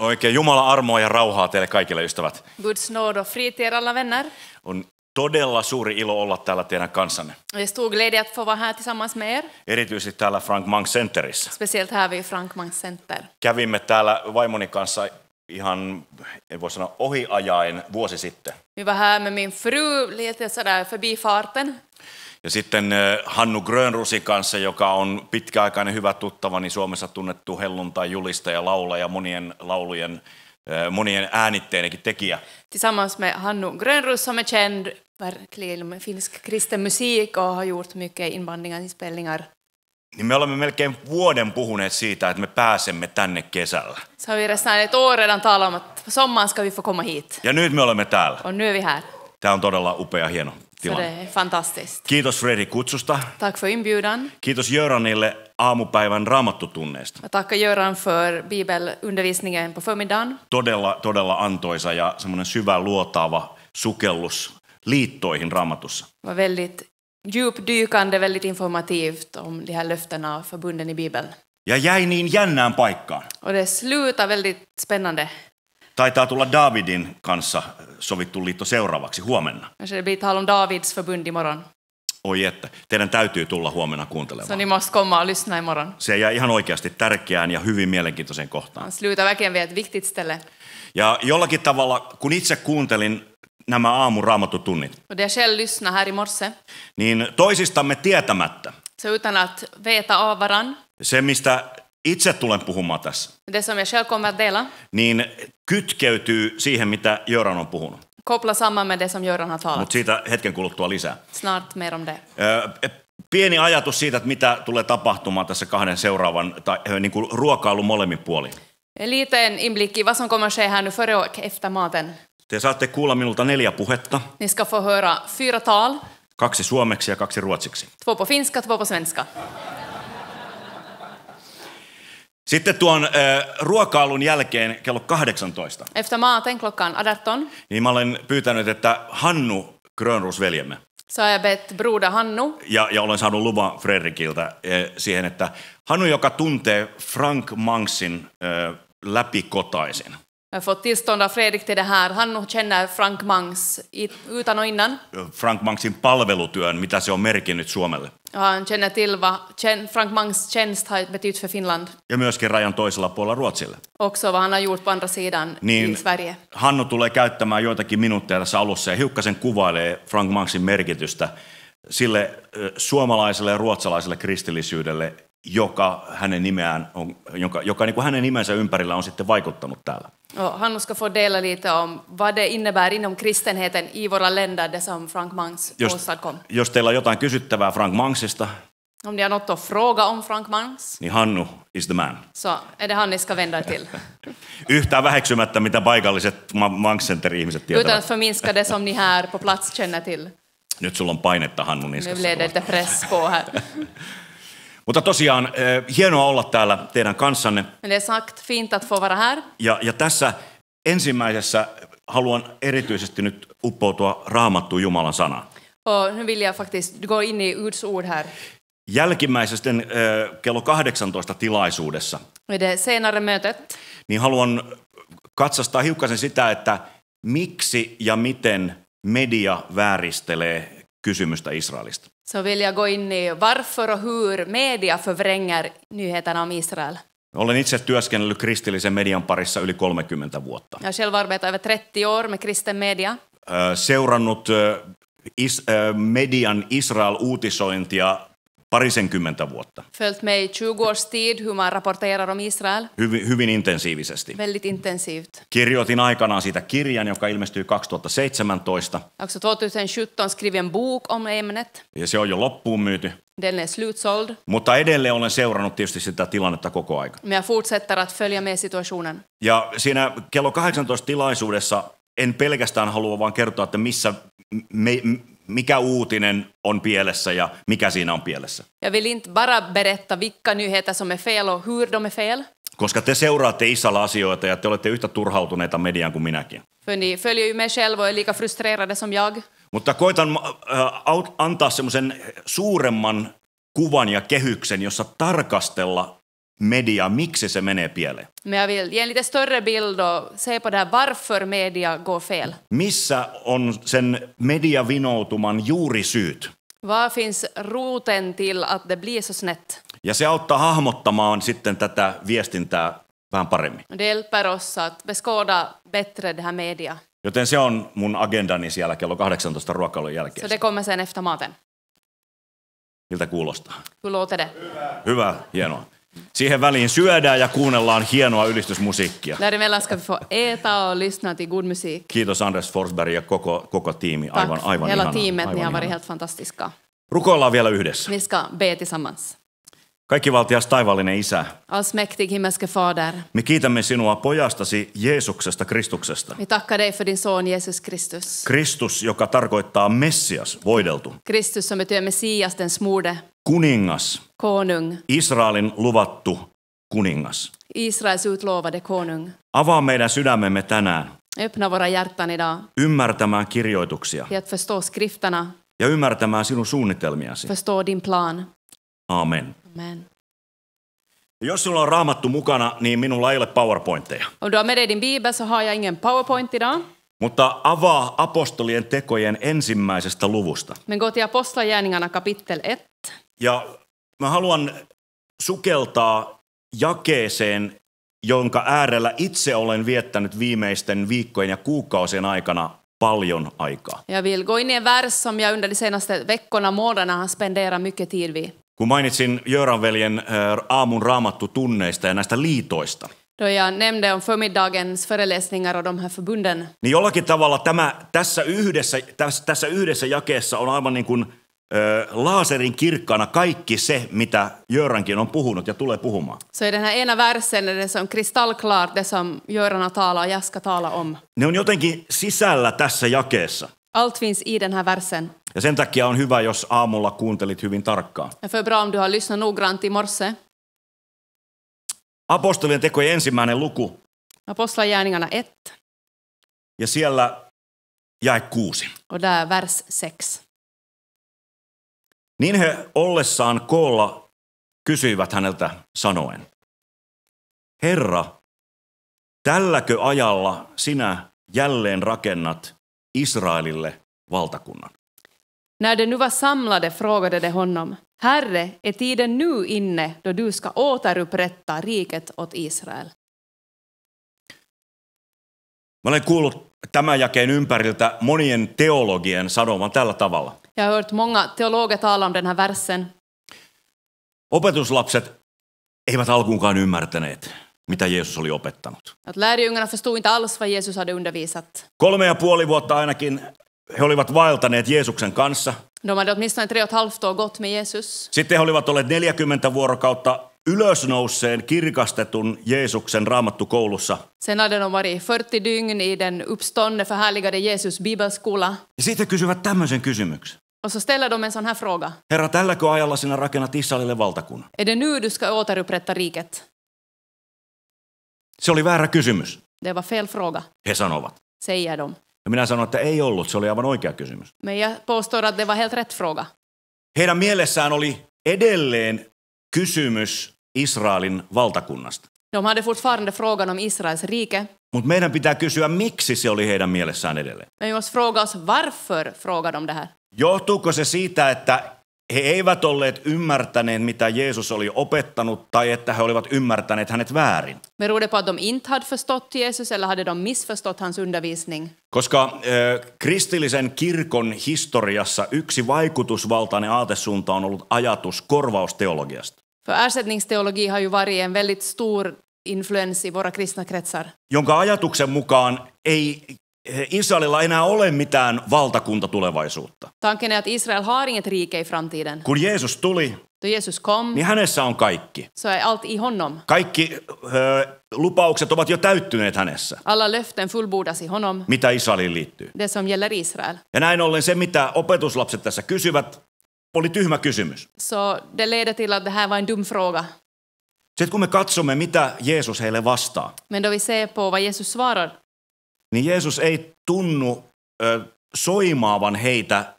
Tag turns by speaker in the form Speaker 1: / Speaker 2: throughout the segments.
Speaker 1: Oikein Jumalan armoa ja rauhaa teille kaikille ystävät.
Speaker 2: Guds nåd och frid till er alla vänner.
Speaker 1: On todella suuri ilo olla täällä teidän kanssanne.
Speaker 2: Det är stor glädje att få vara här tillsammans med er.
Speaker 1: Erityisesti täällä Frank Mang Centerissä.
Speaker 2: Speciellt här vid Frank Mang Center.
Speaker 1: Kävimme täällä vaimoni kanssa ihan, ei voi sanoa ohiajaen vuosi sitten.
Speaker 2: Vi var här med min fru lite sådär förbi farten.
Speaker 1: Ja sitten Hannu Grönrusin kanssa, joka on pitkäaikainen hyvä tuttavani, Suomessa tunnettu helluntai-julistaja, laulaja, monien laulujen, monien äänitteidenkin tekijä.
Speaker 2: Tillsammans med Hannu Grönrus som är känd verkligen med finsk kristen musik och har gjort mycket inbandningar, inspelningar.
Speaker 1: Niin me olemme melkein vuoden puhuneet siitä, että me pääsemme tänne kesällä.
Speaker 2: Så har vi redan ett år redan talat om att på sommaren ska vi få komma hit.
Speaker 1: Ja nyt me olemme täällä.
Speaker 2: Och nu är vi här.
Speaker 1: Tämä on todella upea, hieno
Speaker 2: Så det
Speaker 1: tilanne.
Speaker 2: är fantastiskt.
Speaker 1: Kiitos Fredi kutsusta.
Speaker 2: Tack för inbjudan.
Speaker 1: Kiitos Göranille aamupäivän raamattutunneesta.
Speaker 2: Jag tackar Göran för bibelundervisningen på förmiddagen.
Speaker 1: Todella antoisa ja semmoinen syvä luotaava sukellus liittoihin Raamatussa.
Speaker 2: Det var väldigt djupdykande, väldigt informativt om de här löftena förbunden i Bibeln.
Speaker 1: Ja jäi niin jännään paikkaan.
Speaker 2: Och det slutar väldigt spännande.
Speaker 1: Taitaa tulla Davidin kanssa sovittu liitto seuraavaksi huomenna.
Speaker 2: Kanske det blir tal om Davids förbund imorgon.
Speaker 1: Oi että, teidän täytyy tulla huomenna
Speaker 2: Så
Speaker 1: kuuntelemaan.
Speaker 2: ni måste komma och lyssna imorgon.
Speaker 1: Se jää ihan oikeasti tärkeään ja hyvin mielenkiintoiseen kohtaan.
Speaker 2: Han slutar verkligen vid ett viktigt ställe.
Speaker 1: Ja jollakin tavalla, kun itse kuuntelin nämä aamun raamattutunnit,
Speaker 2: Och det jag själv lyssnade här i morse.
Speaker 1: niin toisistamme tietämättä,
Speaker 2: Så utan att veta av varann.
Speaker 1: se mistä itse tulen puhumaan tässä,
Speaker 2: Det som jag själv kommer att dela.
Speaker 1: niin kytkeytyy siihen, mitä Göran on puhunut.
Speaker 2: Koppla samman med det som Göran har talat.
Speaker 1: Mutta siitä hetken kuluttua lisää.
Speaker 2: Snart mer om det.
Speaker 1: Pieni ajatus siitä, että mitä tulee tapahtumaan tässä kahden seuraavan, tai niin kuin ruokailun molemmin puolin.
Speaker 2: En liten inblick i vad som kommer att ske här nu före och efter maten.
Speaker 1: Te saatte kuulla minulta 4 puhetta,
Speaker 2: Ni ska få höra 4 tal.
Speaker 1: 2 suomeksi ja 2 ruotsiksi.
Speaker 2: 2 på finska, 2 på svenska.
Speaker 1: Sitten tuon ruokailun jälkeen kello 18,
Speaker 2: Efter maten klockan 18
Speaker 1: niin mä olen pyytänyt, että Hannu Grönrus veljemme,
Speaker 2: så har jag bett broder Hannu.
Speaker 1: ja olen saanut luvan Fredrikiltä siihen, että Hannu, joka tuntee Frank Mangsin läpikotaisin,
Speaker 2: Jag har fått tillstånd av Fredrik till det här. Hannu känner Frank Mangs utan och innan.
Speaker 1: Frank Mangsin palvelutyön, mitä se on merkinnyt Suomelle.
Speaker 2: Och han känner till vad Frank Mangs tjänst har betytt för Finland.
Speaker 1: Ja myöskin rajan toisella puolella Ruotsille.
Speaker 2: Också vad han har gjort på andra sidan i Sverige.
Speaker 1: Hannu tulee käyttämään joitakin minuutteja tässä alussa ja hiukkasen kuvailee Frank Mangsin merkitystä sille suomalaiselle ja ruotsalaiselle kristillisyydelle, joka hänen nimeään on, joka niin kuin hänen nimensä ympärillä on sitten vaikuttanut täällä.
Speaker 2: Och Hannu ska få dela lite om vad det innebär inom kristenheten i våra länder, det som Frank Mangs åstadkom.
Speaker 1: Jos teillä on jotain kysyttävää Frank Mangsista,
Speaker 2: Om ni har något att fråga om Frank Mangs,
Speaker 1: niin Hannu is the man.
Speaker 2: så är det han ni ska vända er till.
Speaker 1: Yhtään väheksymättä, mitä paikalliset Mangs Center-ihmiset
Speaker 2: Utan
Speaker 1: tietävät.
Speaker 2: att förminska det som ni här på plats känner till.
Speaker 1: Nyt sulla on painetta Hannu
Speaker 2: Nu
Speaker 1: niskassa.
Speaker 2: blev det lite press på här.
Speaker 1: Mutta tosiaan, hienoa olla täällä teidän kanssanne.
Speaker 2: Men det är sagt fint att få vara här.
Speaker 1: Ja tässä ensimmäisessä haluan erityisesti nyt uppoutua Raamattuun Jumalan sanaan.
Speaker 2: Och nu vill jag faktiskt gå in i Guds ord här.
Speaker 1: Jälkimmäisen kello 18 tilaisuudessa,
Speaker 2: I det senare mötet
Speaker 1: niin haluan katsastaa hiukkasen sitä, että miksi ja miten media vääristelee kysymystä Israelista.
Speaker 2: så vill jag gå in i varför och hur media förvränger nyheterna om Israel.
Speaker 1: Olen itse työskennellyt kristillisen median parissa yli 30 vuotta.
Speaker 2: Jag har själv arbetat över 30 år med kristen media.
Speaker 1: Seurannut median Israel-uutisointia parisenkymmentä vuotta.
Speaker 2: Följt med i 20 års tid hur man rapporterar om Israel.
Speaker 1: Hyvin intensiivisesti.
Speaker 2: Väldigt intensivt.
Speaker 1: Kirjoitin aikanaan siitä kirjan, joka ilmestyi 2017.
Speaker 2: Också 2017 skrev en bok om ämnet.
Speaker 1: Ja se on jo loppuun myyty.
Speaker 2: Den är slutsåld.
Speaker 1: Mutta edelleen olen seurannut tietysti sitä tilannetta koko aika.
Speaker 2: Men jag fortsätter att följa med situationen.
Speaker 1: Ja siinä kello 18 tilaisuudessa en pelkästään halua vaan kertoa, että mikä uutinen on pielessä ja mikä siinä on pielessä.
Speaker 2: Jag vill inte bara berätta vilka nyheter som är fel och hur de är fel.
Speaker 1: Koska te seuraatte Israel-asioita ja te olette yhtä turhautuneita mediaan kuin minäkin.
Speaker 2: För ni följer ju mig själv och är lika frustrerade som jag.
Speaker 1: Mutta koitan antaa semmoisen suuremman kuvan ja kehyksen, jossa tarkastella media, miksi se menee pieleen?
Speaker 2: Men jag vill ge en lite större bild och se på det här varför media går fel.
Speaker 1: Missä on sen mediavinoutuman juurisyyt?
Speaker 2: Vad finns roten till att det blir så snett?
Speaker 1: Ja se auttaa hahmottamaan sitten tätä viestintää vähän paremmin.
Speaker 2: Och det hjälper oss att beskåda bättre det här media.
Speaker 1: Joten se on mun agendani siellä kello 18 ruokailun jälkeen.
Speaker 2: Så det kommer sen efter maten.
Speaker 1: Miltä kuulostaa?
Speaker 2: Hur låter det?
Speaker 1: Hyvä, hienoa. Siihen väliin syödään ja kuunnellaan hienoa ylistysmusiikkia.
Speaker 2: Däremellan ska vi få äta och lyssna till god musik.
Speaker 1: Kiitos Anders Forsberg ja koko tiimi. Aivan
Speaker 2: Tack, hela
Speaker 1: ihanaa.
Speaker 2: teamet, ni har
Speaker 1: Aivan
Speaker 2: varit
Speaker 1: ihanaa.
Speaker 2: helt fantastiska.
Speaker 1: Rukoillaan vielä yhdessä.
Speaker 2: Vi ska be tillsammans.
Speaker 1: Kaikkivaltias taivaallinen Isä,
Speaker 2: Allsmäktig himmelske Fader,
Speaker 1: me kiitämme sinua pojastasi Jeesuksesta, Kristuksesta.
Speaker 2: vi tackar dig för din son Jesus Kristus.
Speaker 1: Kristus, joka tarkoittaa Messias, voideltu.
Speaker 2: Kristus som betyder Messias, den smorde,
Speaker 1: Kuningas,
Speaker 2: konung,
Speaker 1: Israelin luvattu kuningas.
Speaker 2: Israels utlovade konung.
Speaker 1: Avaa meidän sydämemme tänään
Speaker 2: Öppna våra hjärtan idag
Speaker 1: ymmärtämään kirjoituksia
Speaker 2: till att förstå skrifterna,
Speaker 1: ja ymmärtämään sinun suunnitelmiasi.
Speaker 2: förstå din plan.
Speaker 1: Amen.
Speaker 2: Amen.
Speaker 1: Jos sulla on Raamattu mukana, niin minulla ei ole PowerPointteja.
Speaker 2: Om du har med dig din bibel så har jag ingen PowerPoint idag.
Speaker 1: Mutta avaa apostolien tekojen ensimmäisestä luvusta.
Speaker 2: Men gå till Apostlagärningarna kapitel 1.
Speaker 1: Ja mä haluan sukeltaa jakeeseen, jonka äärellä itse olen viettänyt viimeisten viikkojen ja kuukausien aikana paljon aikaa.
Speaker 2: Jag vill gå in i en vers som jag under de senaste veckorna och månaderna har spenderat mycket tid vid.
Speaker 1: Kun mainitsin Jöran veljen aamun raamattutunneista ja näistä liitoista,
Speaker 2: Då jag nämnde om förmiddagens föreläsningar och de här förbunden.
Speaker 1: niin jollakin tavalla tässä yhdessä jakeessa on aivan niin kuin laaserin kirkkana kaikki se, mitä Jörankin on puhunut ja tulee puhumaan.
Speaker 2: Så i den här ena versen är det som kristallklart det som Göran har talat och jag ska tala om.
Speaker 1: Ne on jotenkin sisällä tässä jakeessa.
Speaker 2: Allt finns i den här versen.
Speaker 1: Ja sen takia on hyvä, jos aamulla kuuntelit hyvin tarkkaan.
Speaker 2: Det är bra om du har lyssnat noggrant i morse.
Speaker 1: Apostolien tekojen ensimmäinen luku
Speaker 2: Apostlagärningarna 1
Speaker 1: ja siellä jae 6.
Speaker 2: och där vers 6.
Speaker 1: Niin he ollessaan koolla kysyivät häneltä sanoen, Herra, tälläkö ajalla sinä jälleen rakennat Israelille valtakunnan?
Speaker 2: När de nu var samlade frågade de honom, Herre, är tiden nu inne då du ska återupprätta riket åt Israel?
Speaker 1: Mä olen kuullut tämän jakeen ympäriltä monien teologien sanovan tällä tavalla.
Speaker 2: Jag har hört många teologer tala om den här versen.
Speaker 1: Opetuslapset eivät alkuunkaan ymmärtäneet, mitä Jeesus oli opettanut.
Speaker 2: Att lärjungarna förstod inte alls vad Jesus hade undervisat.
Speaker 1: 3,5 vuotta ainakin he olivat vaeltaneet Jeesuksen kanssa.
Speaker 2: De hade åtminstone 3,5 år gått med Jesus.
Speaker 1: Sitten he olivat olleet 40 vuorokautta ylösnouseen kirkastetun Jeesuksen raamattukoulussa.
Speaker 2: Sen hade de varit 40 dygn i den uppståndne förhärligade Jesus bibelskola.
Speaker 1: Ja sitten kysyvät tämmöisen kysymyksen.
Speaker 2: Och så ställer de en sån här fråga.
Speaker 1: Herra, tälläkö ajalla sinä rakennat Israelille valtakunnan?
Speaker 2: Är det nu du ska återupprätta riket?
Speaker 1: Se oli väärä kysymys,
Speaker 2: Det var fel fråga,
Speaker 1: he sanovat.
Speaker 2: säger de.
Speaker 1: Ja minä sanoin, että ei ollut, se oli aivan oikea kysymys.
Speaker 2: Men jag påstår att det var helt rätt fråga.
Speaker 1: Heidän mielessään oli edelleen kysymys Israelin valtakunnasta.
Speaker 2: De hade fortfarande frågan om Israels rike.
Speaker 1: Mutta meidän pitää kysyä, miksi se oli heidän mielessään edelleen.
Speaker 2: Men vi måste fråga oss varför frågar de det här.
Speaker 1: Johtuuko se siitä, että he eivät olleet ymmärtäneet, mitä Jeesus oli opettanut, tai että he olivat ymmärtäneet hänet väärin?
Speaker 2: Beror det på att de inte hade förstått Jesus eller hade de missförstått hans undervisning?
Speaker 1: Koska kristillisen kirkon historiassa yksi vaikutusvaltainen aatesuunta on ollut ajatus korvausteologiasta,
Speaker 2: För ersättningsteologi har ju varit en väldigt stor influens i våra kristna kretsar.
Speaker 1: jonka ajatuksen mukaan ei Israelilla enää ole mitään valtakuntatulevaisuutta.
Speaker 2: Tanken är att Israel har inget rike i framtiden.
Speaker 1: Kun Jeesus tuli,
Speaker 2: Då Jesus kom
Speaker 1: niin hänessä on kaikki.
Speaker 2: så är allt i honom.
Speaker 1: Kaikki lupaukset ovat jo täyttyneet hänessä,
Speaker 2: Alla löften fullbordas i honom.
Speaker 1: mitä Israeliin liittyy.
Speaker 2: Det som gäller Israel.
Speaker 1: Ja näin ollen se, mitä opetuslapset tässä kysyvät, oli tyhmä kysymys.
Speaker 2: Så det leder till att det här var en dum fråga.
Speaker 1: Sitten kun me katsomme, mitä Jeesus heille vastaa,
Speaker 2: Men då vi ser på vad Jesus svarar
Speaker 1: niin Jeesus ei tunnu soimaavan heitä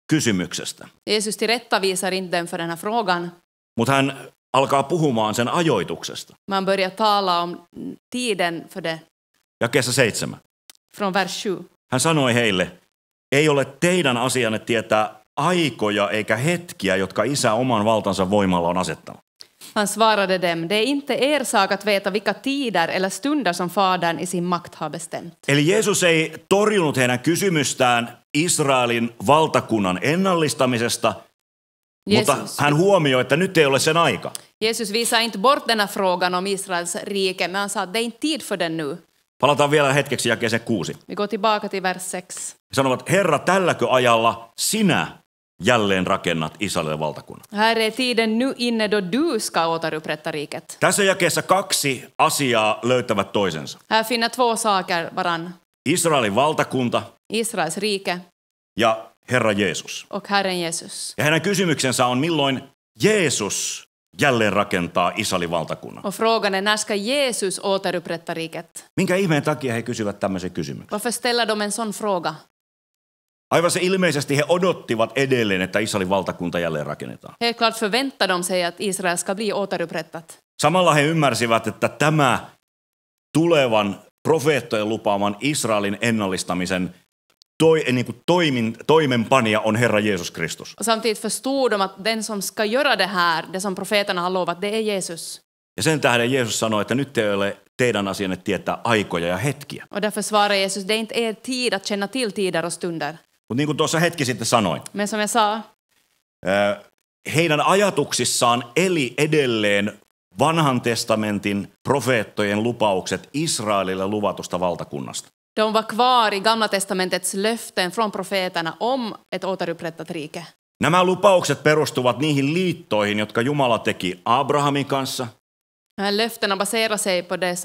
Speaker 1: kysymyksestä.
Speaker 2: Jesus tillrättavisar inte dem för den här frågan.
Speaker 1: Mutta hän alkaa puhumaan sen ajoituksesta.
Speaker 2: Man börjar tala om tiden för det.
Speaker 1: Jakeessa 7.
Speaker 2: Från vers 7.
Speaker 1: Hän sanoi heille, ei ole teidän asianne tietää aikoja eikä hetkiä, jotka Isä oman valtansa voimalla on asettanut.
Speaker 2: Han svarade dem, det är inte er sak att veta vilka tider eller stunder som Fadern i sin makt har bestämt.
Speaker 1: Eli Jeesus ei torjunut heidän kysymystään Israelin valtakunnan ennallistamisesta, mutta hän huomioi, että nyt ei ole sen aika.
Speaker 2: Jesus visar inte bort denna frågan om Israels rike, men han sa att det är inte tid för den nu.
Speaker 1: Palataan vielä hetkeksi jakeeseen 6.
Speaker 2: Vi går tillbaka till vers 6.
Speaker 1: Sanovat, Herra, tälläkö ajalla sinä jälleen rakennat Israelin valtakunnan?
Speaker 2: Här är tiden nu inne då du ska återupprätta riket.
Speaker 1: Tässä jakeessa 2 asiaa löytävät toisensa.
Speaker 2: Här finner 2 saker varann.
Speaker 1: Israelin valtakunta
Speaker 2: Israels rike
Speaker 1: ja Herra Jeesus.
Speaker 2: och Herren Jesus.
Speaker 1: Ja hänen kysymyksensä on, milloin Jeesus jälleen rakentaa Israelin valtakunnan.
Speaker 2: Och frågan är, när ska Jesus återupprätta riket?
Speaker 1: Minkä ihmeen takia he kysyvät tämmöisen kysymyksen?
Speaker 2: Varför ställer de en sån fråga?
Speaker 1: Aivan se ilmeisesti he odottivat edelleen, että Israelin valtakunta jälleen rakennetaan.
Speaker 2: Helt klart förväntar de sig att Israel ska bli återupprättat.
Speaker 1: Samalla he ymmärsivät, että tämä tulevan profeettojen lupaaman Israelin ennallistamisen toimenpanija on Herra Jeesus Kristus.
Speaker 2: Och samtidigt förstod de att den som ska göra det här, det som profeterna har lovat, det är Jesus.
Speaker 1: Ja sen tähden Jeesus sanoi, että nyt ei ole teidän asianne tietää aikoja ja hetkiä.
Speaker 2: Och därför svarar Jesus, det är inte er tid att känna till tider och stunder.
Speaker 1: Mutta niin kuin tuossa hetki sitten sanoin,
Speaker 2: Men som jag sa,
Speaker 1: heidän ajatuksissaan eli edelleen vanhan testamentin profeettojen lupaukset Israelille luvatusta valtakunnasta.
Speaker 2: de var kvar i Gamla testamentets löften från profeterna om ett återupprättat rike.
Speaker 1: Nämä lupaukset perustuvat niihin liittoihin, jotka Jumala teki Abrahamin kanssa.
Speaker 2: Löftena baserar sig på det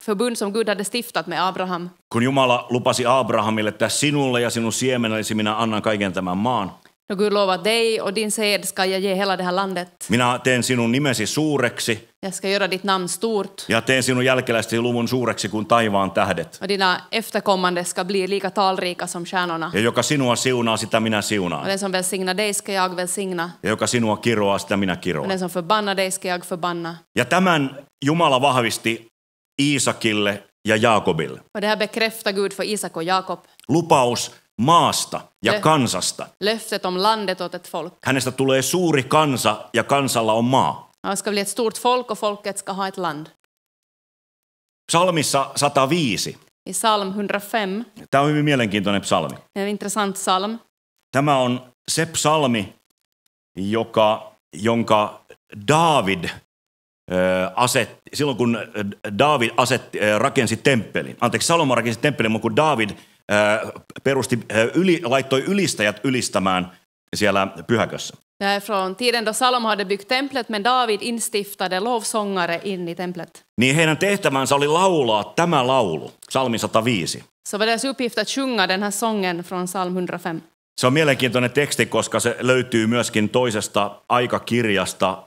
Speaker 2: förbund som Gud hade stiftat med Abraham.
Speaker 1: Kun Jumala lupasi Abrahamille, että sinulle ja sinun siemenellesi minä annan kaiken tämän maan.
Speaker 2: Då Gud lovar dig och din sed ska jag ge hela det här landet.
Speaker 1: Minä teen sinun nimesi suureksi.
Speaker 2: Jag ska göra ditt namn stort.
Speaker 1: Ja teen sinun jälkeläistesi luvun suureksi kuin taivaan tähdet.
Speaker 2: Och dina efterkommande ska bli lika talrika som stjärnorna.
Speaker 1: Ja joka sinua siunaa, sitä minä siunaan.
Speaker 2: Och den som välsignar dig ska jag välsigna.
Speaker 1: Ja joka sinua kiroaa, sitä minä
Speaker 2: Och
Speaker 1: kiroan.
Speaker 2: den som förbannar dig ska jag förbanna.
Speaker 1: Ja tämän Jumala vahvisti Iisakille ja Jaakobille.
Speaker 2: Och det här bekräftar Gud för Isak och Jakob.
Speaker 1: Lupaus maasta ja kansasta.
Speaker 2: Löftet om landet åt ett folk.
Speaker 1: Hänestä tulee suuri kansa ja kansalla on maa.
Speaker 2: Han ska bli ett stort folk och folket ska ha ett land.
Speaker 1: Psalmissa 105.
Speaker 2: I psalm 105,
Speaker 1: Tämä on hyvin mielenkiintoinen psalmi.
Speaker 2: en intressant psalm.
Speaker 1: Tämä on se psalmi, jonka Daavid silloin kun Daavid rakensi temppelin. Salomo rakensi temppelin, mutta kun Daavid laittoi ylistäjät ylistämään siellä pyhäkössä.
Speaker 2: Det är från tiden då Salomo hade byggt templet, men David instiftade lovsångare in i templet.
Speaker 1: Niin heidän tehtävänsä oli laulaa tämä laulu, psalmi 105.
Speaker 2: Så var deras uppgift att sjunga den här sången från psalm 105.
Speaker 1: Se on mielenkiintoinen teksti, koska se löytyy myöskin toisesta aikakirjasta,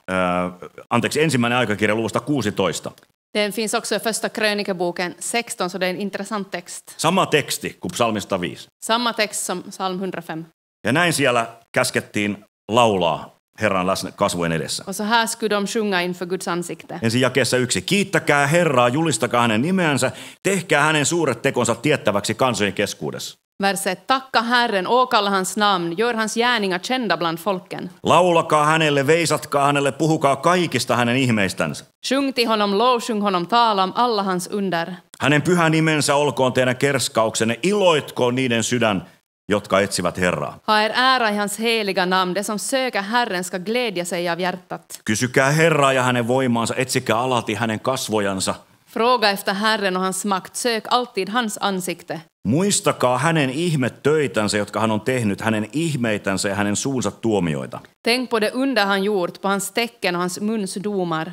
Speaker 1: ensimmäinen aikakirja luvusta 16.
Speaker 2: Den finns också i första krönikeboken 16, så det är en intressant text.
Speaker 1: Sama teksti kuin psalmi 105.
Speaker 2: Samma text som psalm 105.
Speaker 1: Ja näin siellä käskettiin laulaa Herran kasvojen edessä.
Speaker 2: Och så här skulle de sjunga inför Guds ansikte.
Speaker 1: Ensin jakeessa 1. Kiittäkää Herraa, julistakaa hänen nimeänsä, tehkää hänen suuret tekonsa tiettäväksi kansojen keskuudessa.
Speaker 2: Verset, tacka Herren, åkalla hans namn, gör hans gärningar kända bland folken.
Speaker 1: Laulakaa hänelle, veisatkaa hänelle, puhukaa kaikista hänen ihmeistänsä.
Speaker 2: Sjung till honom, lovsjung honom, tala om alla hans under.
Speaker 1: Hänen pyhä nimensä olkoon teidän kerskauksenne, iloitkoon niiden sydän, jotka etsivät Herraa.
Speaker 2: Ha er ära i hans heliga namn, de som söker Herren ska glädja sig av hjärtat.
Speaker 1: Kysykää Herraa ja hänen voimaansa, etsikää alati hänen kasvojansa.
Speaker 2: Fråga efter Herren och hans makt, sök alltid hans ansikte.
Speaker 1: Muistakaa hänen ihmetöitänsä, jotka hän on tehnyt, hänen ihmeitänsä ja hänen suunsa tuomioita.
Speaker 2: Tänk på det under han gjort, på hans tecken och hans muns domar.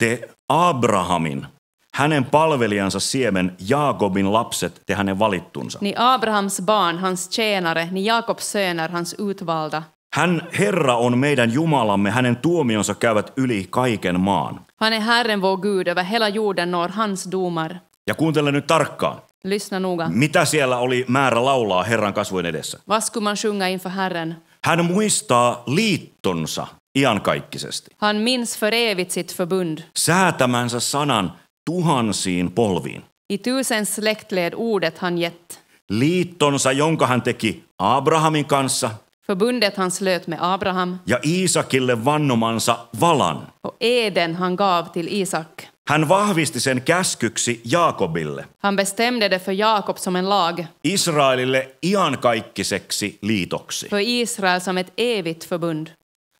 Speaker 1: Te Abrahamin, hänen palvelijansa siemen, Jaakobin lapset, te hänen valittunsa.
Speaker 2: Ni Abrahams barn, hans tjänare, ni Jakobs söner, hans utvalda.
Speaker 1: Hän, Herra, on meidän Jumalamme, hänen tuomionsa käyvät yli kaiken maan.
Speaker 2: Han är Herren vår Gud, över hela jorden når hans domar.
Speaker 1: Ja kuuntele nyt tarkkaan.
Speaker 2: Lyssna noga.
Speaker 1: Mitä siellä oli määrä laulaa Herran kasvojen edessä?
Speaker 2: Vad skulle man sjunga inför Herren?
Speaker 1: Hän muistaa liittonsa iankaikkisesti.
Speaker 2: Han minns för evigt sitt förbund.
Speaker 1: Säätämänsä sanan tuhansiin polviin.
Speaker 2: I tusens släktled ordet han gett.
Speaker 1: Liittonsa, jonka hän teki Abrahamin kanssa
Speaker 2: Förbundet han slöt med Abraham
Speaker 1: ja Iisakille vannomansa valan.
Speaker 2: och eden han gav till Isak.
Speaker 1: Hän vahvisti sen käskyksi Jaakobille,
Speaker 2: Han bestämde det för Jakob som en lag,
Speaker 1: Israelille iankaikkiseksi liitoksi.
Speaker 2: för Israel som ett evigt förbund.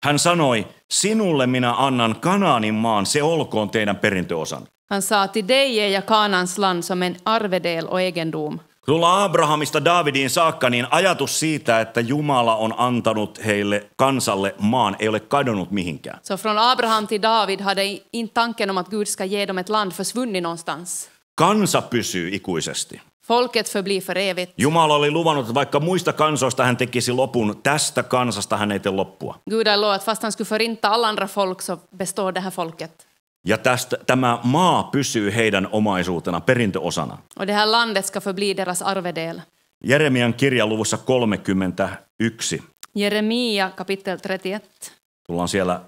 Speaker 1: Hän sanoi, sinulle minä annan Kanaanin maan, se olkoon teidän perintöosan.
Speaker 2: Han sa till dig ger jag Kanans land som en arvedel och egendom.
Speaker 1: Tulla Abrahamista Daavidiin saakka, niin ajatus siitä, että Jumala on antanut heille kansalle maan, ei ole kadonnut mihinkään.
Speaker 2: Så från Abraham till David hade inte tanken om att Gud ska ge dem ett land försvunnit någonstans.
Speaker 1: Kansa pysyy ikuisesti.
Speaker 2: Folket förblir för evigt.
Speaker 1: Jumala oli luvannut, että vaikka muista kansoista hän tekisi lopun, tästä kansasta hän ei tee loppua.
Speaker 2: Gud har lovat att fast han skulle förinta alla andra folk så består det här folket.
Speaker 1: Ja tämä maa pysyy heidän omaisuutena, perintöosana.
Speaker 2: Och det här landet ska förbli deras arvedel.
Speaker 1: Jeremian kirja luvussa 31.
Speaker 2: Jeremia kapitel 31.
Speaker 1: Tullaan siellä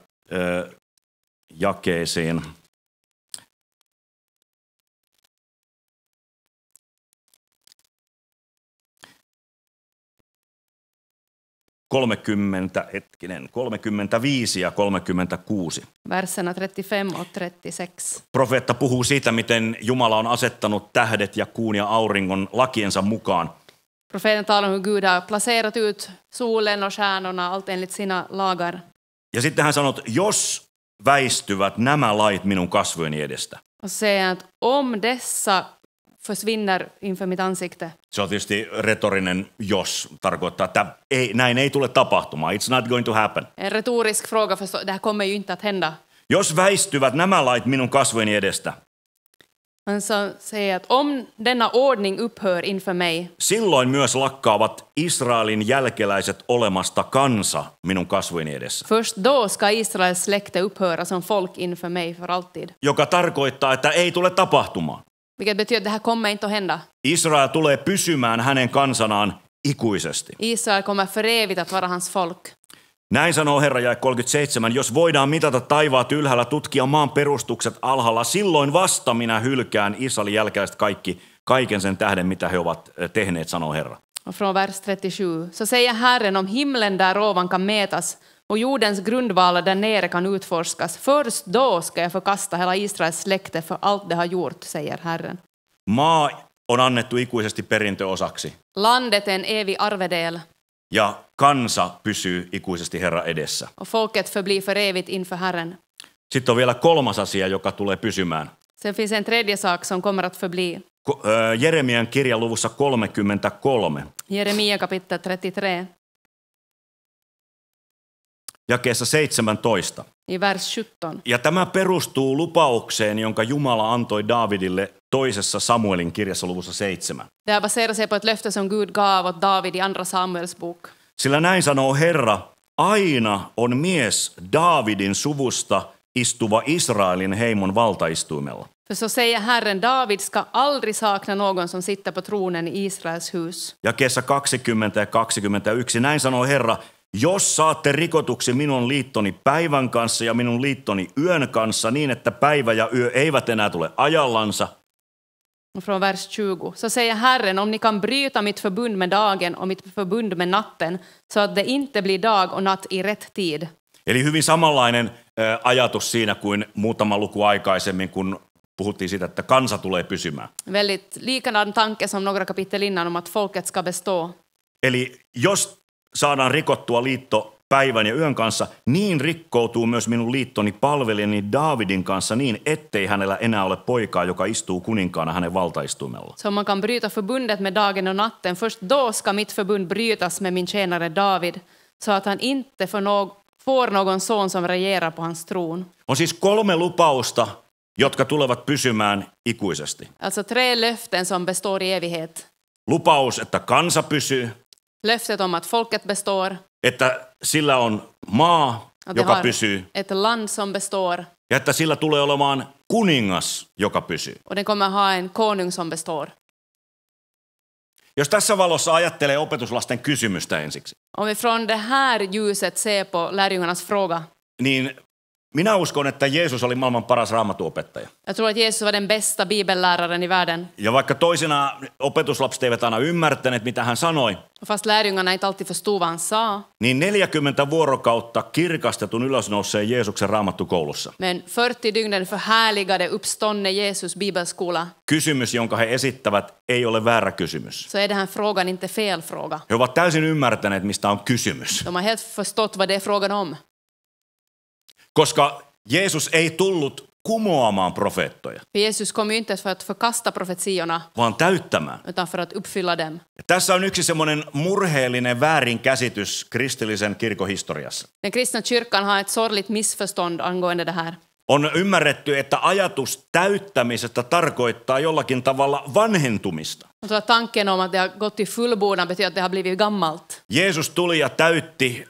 Speaker 1: jakeeseen. Kolmekymmentä 35 ja 36.
Speaker 2: Verserna 35 och 36.
Speaker 1: Profeetta puhuu siitä, miten Jumala on asettanut tähdet ja kuun ja auringon lakiensa mukaan.
Speaker 2: Profeten talar om hur Gud har placerat ut solen och stjärnorna, allt enligt sina lagar.
Speaker 1: Ja sitten hän sanoo, että jos väistyvät nämä lait minun kasvojeni edestä.
Speaker 2: Och säger att om dessa försvinner inför mitt ansikte.
Speaker 1: Se on tietysti retorinen jos, tarkoittaa, että näin ei tule tapahtumaan. It's not going to happen.
Speaker 2: En retorisk fråga, för det här kommer ju inte att hända.
Speaker 1: Jos väistyvät nämä lait minun kasvojeni edestä,
Speaker 2: Han säger att om denna ordning upphör inför mig,
Speaker 1: silloin myös lakkaavat Israelin jälkeläiset olemasta kansa minun kasvojeni edessä.
Speaker 2: först då ska Israels släkte upphöra som folk inför mig för alltid.
Speaker 1: Joka tarkoittaa, että ei tule tapahtumaan.
Speaker 2: Vilket betyder att det här kommer inte att hända.
Speaker 1: Israel tulee pysymään hänen kansanaan ikuisesti.
Speaker 2: Israel kommer för evigt att vara hans folk.
Speaker 1: Näin sanoo Herra, jae 37, jos voidaan mitata taivaat ylhäällä, tutkia maan perustukset alhaalla, silloin vasta minä hylkään Israelin jälkeläiset kaiken sen tähden, mitä he ovat tehneet, sanoo Herra.
Speaker 2: Och från vers 37. Så säger Herren, om himlen där ovan kan mätas och jordens grundvalar där nere kan utforskas, först då ska jag förkasta hela Israels släkte för allt det har gjort, säger Herren.
Speaker 1: Maa on annettu ikuisesti perintöosaksi.
Speaker 2: Landet är en evig arvedel.
Speaker 1: Ja kansa pysyy ikuisesti Herra edessä.
Speaker 2: Och folket förblir för evigt inför Herren.
Speaker 1: Sitten on vielä kolmas asia, joka tulee pysymään.
Speaker 2: Sen finns en tredje sak som kommer att förbli.
Speaker 1: Jeremian kirjan luvussa 33.
Speaker 2: Jeremia kapitel 33.
Speaker 1: Jakeessa 17.
Speaker 2: I vers 17.
Speaker 1: Ja tämä perustuu lupaukseen, jonka Jumala antoi Daavidille toisessa Samuelin kirjassa luvussa 7.
Speaker 2: Det här baserar sig på ett löfte som Gud gav åt David i andra Samuels bok.
Speaker 1: Sillä näin sanoo Herra, aina on mies Daavidin suvusta istuva Israelin heimon valtaistuimella.
Speaker 2: För så säger Herren, David ska aldrig sakna någon som sitter på tronen i Israels hus.
Speaker 1: Jakeessa 20 ja 21. Näin sanoo Herra, jos saatte rikotuksi minun liittoni päivän kanssa ja minun liittoni yön kanssa niin, että päivä ja yö eivät enää tule ajallansa.
Speaker 2: Från vers 20. Så säger Herren, om ni kan bryta mitt förbund med dagen och mitt förbund med natten, så att det inte blir dag och natt i rätt tid.
Speaker 1: Eli hyvin samanlainen ajatus siinä kuin muutama luku aikaisemmin, kun puhuttiin siitä, että kansa tulee pysymään.
Speaker 2: Väldigt likadan tanke som några kapitel innan om att folket ska bestå.
Speaker 1: Eli jos saadaan rikottua liitto päivän ja yön kanssa, niin rikkoutuu myös minun liittoni palvelijani Daavidin kanssa niin, ettei hänellä enää ole poikaa, joka istuu kuninkaana hänen valtaistuimella.
Speaker 2: Så man kan bryta förbundet med dagen och natten, först då ska mitt förbund brytas med min tjänare David, så att han inte får någon son som regerar på hans tron.
Speaker 1: On siis 3 lupausta, jotka tulevat pysymään ikuisesti.
Speaker 2: Alltså 3 löften som består i evighet.
Speaker 1: Lupaus, että kansa pysyy.
Speaker 2: Löftet om att folket består.
Speaker 1: Että sillä on maa, joka pysyy.
Speaker 2: Ett land som består.
Speaker 1: Ja että sillä tulee olemaan kuningas, joka pysyy.
Speaker 2: Och den kommer ha en konung som består.
Speaker 1: Jos tässä valossa ajattelee opetuslasten kysymystä ensiksi.
Speaker 2: Om vi från det här ljuset ser på lärjungarnas fråga.
Speaker 1: niin minä uskon, että Jeesus oli maailman paras raamatuopettaja.
Speaker 2: Jag tror att Jesus var den bästa bibelläraren i världen.
Speaker 1: Ja vaikka toisina opetuslapset eivät aina ymmärtäneet, mitä hän sanoi,
Speaker 2: Och fast lärjungarna inte alltid förstod vad han sa,
Speaker 1: niin 40 vuorokautta kirkastetun ylösnouseen Jeesuksen raamattukoulussa.
Speaker 2: men 40 dygnen förhärligade uppståndne Jesus bibelskola,
Speaker 1: Kysymys, jonka he esittävät, ei ole väärä kysymys.
Speaker 2: så är den här frågan inte fel fråga.
Speaker 1: He ovat täysin ymmärtäneet, mistä on kysymys.
Speaker 2: De har helt förstått vad det är frågan om.
Speaker 1: Koska Jeesus ei tullut kumoamaan profeettoja,
Speaker 2: För Jesus kom ju inte för att förkasta profetiorna,
Speaker 1: vaan täyttämään.
Speaker 2: utan för att uppfylla dem.
Speaker 1: Ja tässä on yksi semmoinen murheellinen väärinkäsitys kristillisen kirkon historiassa.
Speaker 2: Den kristna kyrkan har ett sorgligt missförstånd angående det här.
Speaker 1: On ymmärretty, että ajatus täyttämisestä tarkoittaa jollakin tavalla vanhentumista.
Speaker 2: Och så tanken om att det har gått till fullbordan betyder att det har blivit gammalt.
Speaker 1: Jeesus tuli ja täytti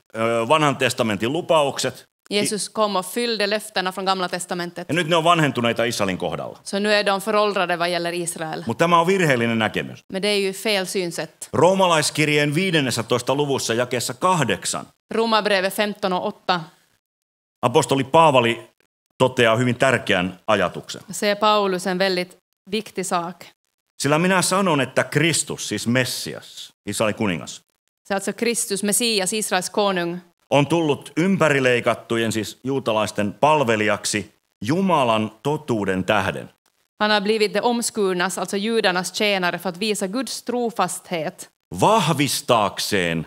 Speaker 1: vanhan testamentin lupaukset,
Speaker 2: Jesus kom och fyllde löftena från Gamla testamentet.
Speaker 1: ja nyt ne on vanhentuneita Israelin kohdalla.
Speaker 2: Så nu är de föråldrade vad gäller Israel.
Speaker 1: Mutta tämä on virheellinen näkemys.
Speaker 2: Men det är ju fel synsätt.
Speaker 1: Roomalaiskirjeen 15. luvussa jakeessa 8
Speaker 2: Romarbrevet 15:8
Speaker 1: apostoli Paavali toteaa hyvin tärkeän ajatuksen.
Speaker 2: säger Paulus en väldigt viktig sak.
Speaker 1: Sillä minä sanon, että Kristus, siis Messias, Israelin kuningas,
Speaker 2: Så alltså Kristus, Messias, Israels konung,
Speaker 1: on tullut ympärileikattujen, siis juutalaisten palvelijaksi Jumalan totuuden tähden.
Speaker 2: han har blivit de omskurnas, alltså judarnas tjänare för att visa Guds trofasthet
Speaker 1: Vahvistaakseen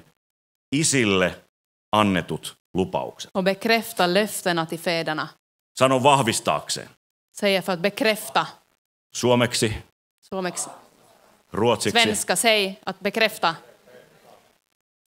Speaker 1: isille annetut lupaukset.
Speaker 2: och bekräfta löftena till fäderna.
Speaker 1: Sano vahvistaakseen.
Speaker 2: Säger för att bekräfta.
Speaker 1: Suomeksi,
Speaker 2: Suomeksi.
Speaker 1: ruotsiksi.
Speaker 2: Svenska, säg att bekräfta.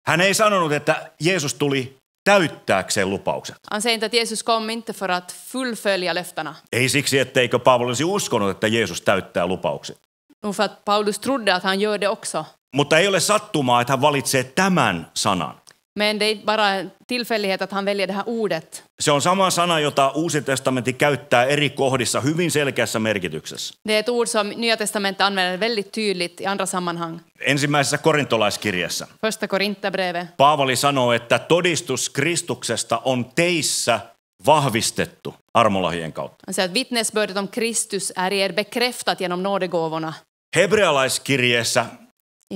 Speaker 1: Hän ei sanonut, että Jeesus tuli täyttääkseen lupaukset.
Speaker 2: Han säger inte att Jesus kom inte för att fullfölja löftena.
Speaker 1: Ei siksi, etteikö Paavali olisi uskonut, että Jeesus täyttää lupaukset.
Speaker 2: Och för att Paulus trodde att han gör det också.
Speaker 1: Mutta ei ole sattumaa, että hän valitsee tämän sanan.
Speaker 2: Men det är inte bara en tillfällighet att han väljer det här ordet.
Speaker 1: Se on sama sana, jota Uusi testamentti käyttää eri kohdissa hyvin selkeässä merkityksessä.
Speaker 2: Det är ett ord som Nya testamentet använder väldigt tydligt i andra sammanhang.
Speaker 1: Ensimmäisessä korintolaiskirjassa
Speaker 2: Första Korinthierbrevet.
Speaker 1: Paavali sanoo, että todistus Kristuksesta on teissä vahvistettu armolahien kautta.
Speaker 2: Han säger att vittnesbördet om Kristus är er bekräftat genom nådegåvorna.
Speaker 1: Hebrealaiskirjeessä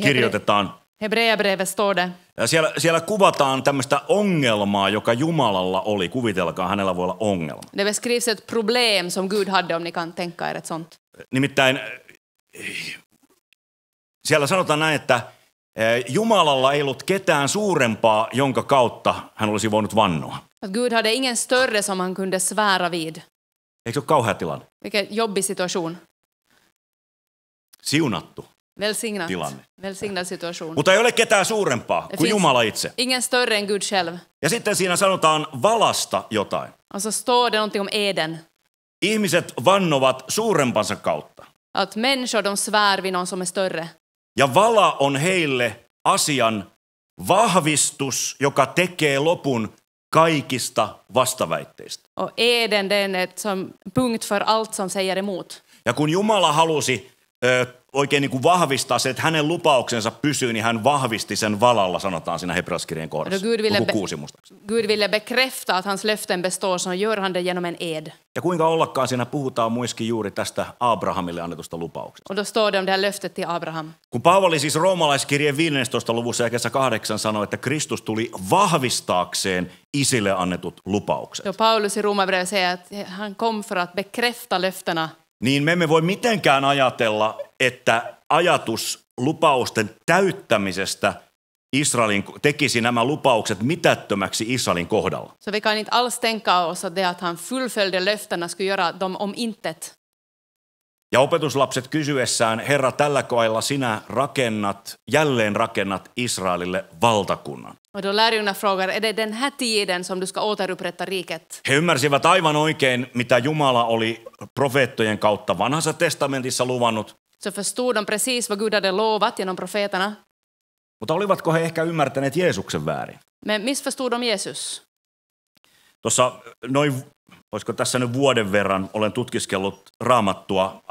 Speaker 1: kirjoitetaan,
Speaker 2: Hebreerbrevet står det.
Speaker 1: ja siellä kuvataan tämmöistä ongelmaa, joka Jumalalla oli. Kuvitelkaa, hänellä voi olla ongelma.
Speaker 2: Det beskrivs ett problem som Gud hade, om ni kan tänka er ett sånt.
Speaker 1: Nimittäin siellä sanotaan näin, että Jumalalla ei ollut ketään suurempaa, jonka kautta hän olisi voinut vannoa.
Speaker 2: Att Gud hade ingen större som han kunde svära vid.
Speaker 1: Eikö se ole kauhea tilanne?
Speaker 2: Vilken jobbig situation.
Speaker 1: Siunattu
Speaker 2: Välsignat.
Speaker 1: tilanne.
Speaker 2: Välsignad situation.
Speaker 1: Mutta ei ole ketään suurempaa kuin Jumala itse.
Speaker 2: Ingen större än Gud själv.
Speaker 1: Ja sitten siinä sanotaan valasta jotain.
Speaker 2: Och så står det någonting om eden.
Speaker 1: Ihmiset vannovat suurempansa kautta.
Speaker 2: Att människor de svär vid någon som är större.
Speaker 1: Ja vala on heille asian vahvistus, joka tekee lopun kaikista vastaväitteistä.
Speaker 2: Och eden den är som punkt för allt som säger emot.
Speaker 1: Ja kun Jumala halusi oikein niin kuin vahvistaa se, että hänen lupauksensa pysyy, niin hän vahvisti sen valalla, sanotaan siinä Hebrealaiskirjeen kohdassa. Luku 6 muistaakseni.
Speaker 2: Gud ville bekräfta att hans löften består, så gör han det genom en ed.
Speaker 1: Ja kuinka ollakaan siinä puhutaan muiskin juuri tästä Abrahamille annetusta lupauksesta.
Speaker 2: Och då står det om det här löftet till Abraham.
Speaker 1: Kun Paavali siis roomalaiskirjeen 15. luvussa jakeessa 8 sanoi, että Kristus tuli vahvistaakseen isille annetut lupaukset.
Speaker 2: Då Paulus i Romarbrevet säger att han kom för att bekräfta löftena.
Speaker 1: Niin me emme voi mitenkään ajatella, että ajatus lupausten täyttämisestä Israelin tekisi nämä lupaukset mitättömäksi Israelin kohdalla.
Speaker 2: Så vi kan inte alls tänka oss att det att han fullföljde löftena skulle göra dem om intet.
Speaker 1: Ja opetuslapset kysyessään, Herra, tällä koella sinä jälleen rakennat Israelille valtakunnan.
Speaker 2: Och då lärjungarna frågar, är det den här tiden som du ska återupprätta riket?
Speaker 1: He ymmärsivät aivan oikein, mitä Jumala oli profeettojen kautta vanhassa testamentissa luvannut.
Speaker 2: Så förstod de precis vad Gud hade lovat genom profeterna.
Speaker 1: Mutta olivatko he ehkä ymmärtäneet Jeesuksen väärin?
Speaker 2: Men missförstod de Jesus?
Speaker 1: Tuossa noin, olisiko tässä nyt vuoden verran, olen tutkiskellut Raamattua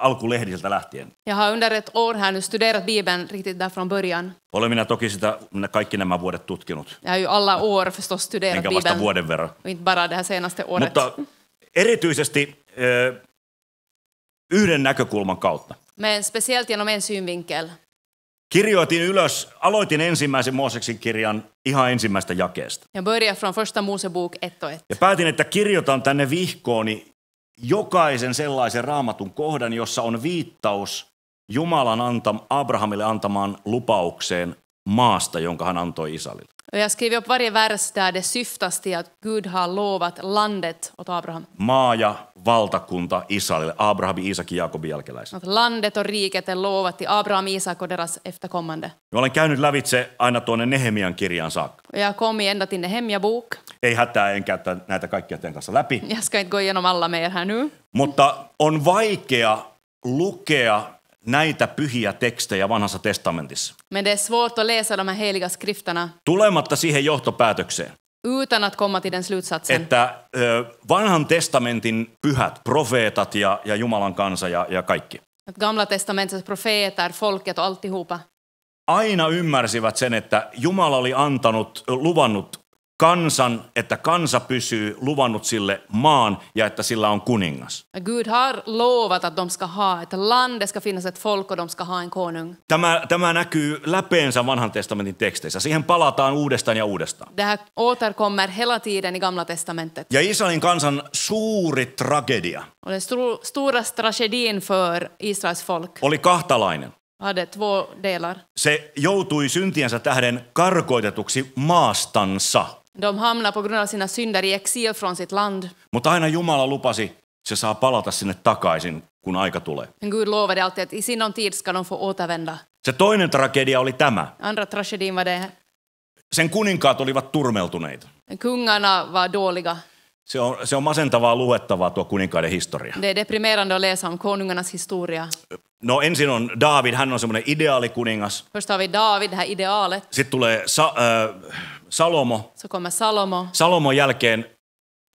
Speaker 1: alkulehdiltä lähtien.
Speaker 2: Jag har under ett år här nu studerat Bibeln riktigt där från början.
Speaker 1: Olen minä toki sitä kaikki nämä vuodet tutkinut,
Speaker 2: Jag har ju alla år förstås studerat
Speaker 1: enkä vasta
Speaker 2: Bibeln.
Speaker 1: vuoden verran.
Speaker 2: Och inte bara det här senaste året.
Speaker 1: Mutta erityisesti yhden näkökulman kautta.
Speaker 2: Men speciellt genom en synvinkel.
Speaker 1: Aloitin ensimmäisen Mooseksen kirjan ihan ensimmäistä jakeesta.
Speaker 2: Jag börjar från första Mosebok 1:1.
Speaker 1: Ja päätin, että kirjoitan tänne vihkooni jokaisen sellaisen raamatun kohdan, jossa on viittaus Jumalan Abrahamille antamaan lupaukseen maasta, jonka hän antoi Israelille.
Speaker 2: Och jag skriver upp varje vers där det syftas till att Gud har lovat landet åt Abraham.
Speaker 1: Maa ja valtakunta Israelille, Abrahamin, Iisakin, Jaakobin jälkeläisille.
Speaker 2: Att landet och riket är lovat till Abraham, Isak och deras efterkommande.
Speaker 1: Mä olen käynyt lävitse aina tuonne Nehemian kirjaan saakka.
Speaker 2: Och jag kom ända till Nehemja bok.
Speaker 1: Ei hätää, en käytä näitä kaikkia teidän kanssa läpi.
Speaker 2: Jag ska inte gå igenom alla med er här nu.
Speaker 1: Mutta on vaikea lukea näitä pyhiä tekstejä vanhassa testamentissa.
Speaker 2: Men det är svårt att läsa de här heliga skrifterna
Speaker 1: Tulematta siihen johtopäätökseen,
Speaker 2: utan att komma till den slutsatsen.
Speaker 1: että vanhan testamentin pyhät, profeetat ja Jumalan kansa ja kaikki
Speaker 2: Att gamla testamentets profeter, folket och alltihopa.
Speaker 1: aina ymmärsivät sen, että Jumala oli luvannut kansan, että kansa pysyy, luvannut sille maan ja että sillä on kuningas.
Speaker 2: Gud har lovat att de ska ha ett land, det ska finnas ett folk och de ska ha en konung.
Speaker 1: Tämä näkyy läpeensä vanhan testamentin teksteissä. Siihen palataan uudestaan ja uudestaan.
Speaker 2: Det här återkommer hela tiden i gamla testamentet.
Speaker 1: Ja Israelin kansan suuri tragedia
Speaker 2: Och den stora tragedin för Israels folk
Speaker 1: oli kahtalainen.
Speaker 2: hade två delar.
Speaker 1: Se joutui syntiensä tähden karkoitetuksi maastansa.
Speaker 2: De hamnade på grund av sina synder i exil från sitt land.
Speaker 1: Mutta aina Jumala lupasi, se saa palata sinne takaisin, kun aika tulee.
Speaker 2: Men Gud lovade alltid att i sinom tid ska de få återvända.
Speaker 1: Se toinen tragedia oli tämä.
Speaker 2: Andra tragedin var det.
Speaker 1: Sen kuninkaat olivat turmeltuneita.
Speaker 2: Kungarna var dåliga.
Speaker 1: Se on masentavaa luettavaa tuo kuninkaiden historia.
Speaker 2: Det är deprimerande att läsa om konungarnas historia.
Speaker 1: No ensin on David, hän on semmoinen ideaalikuningas.
Speaker 2: Först har vi David, det här idealet.
Speaker 1: Sitten tulee Salomo.
Speaker 2: Så kommer Salomo.
Speaker 1: Salomon jälkeen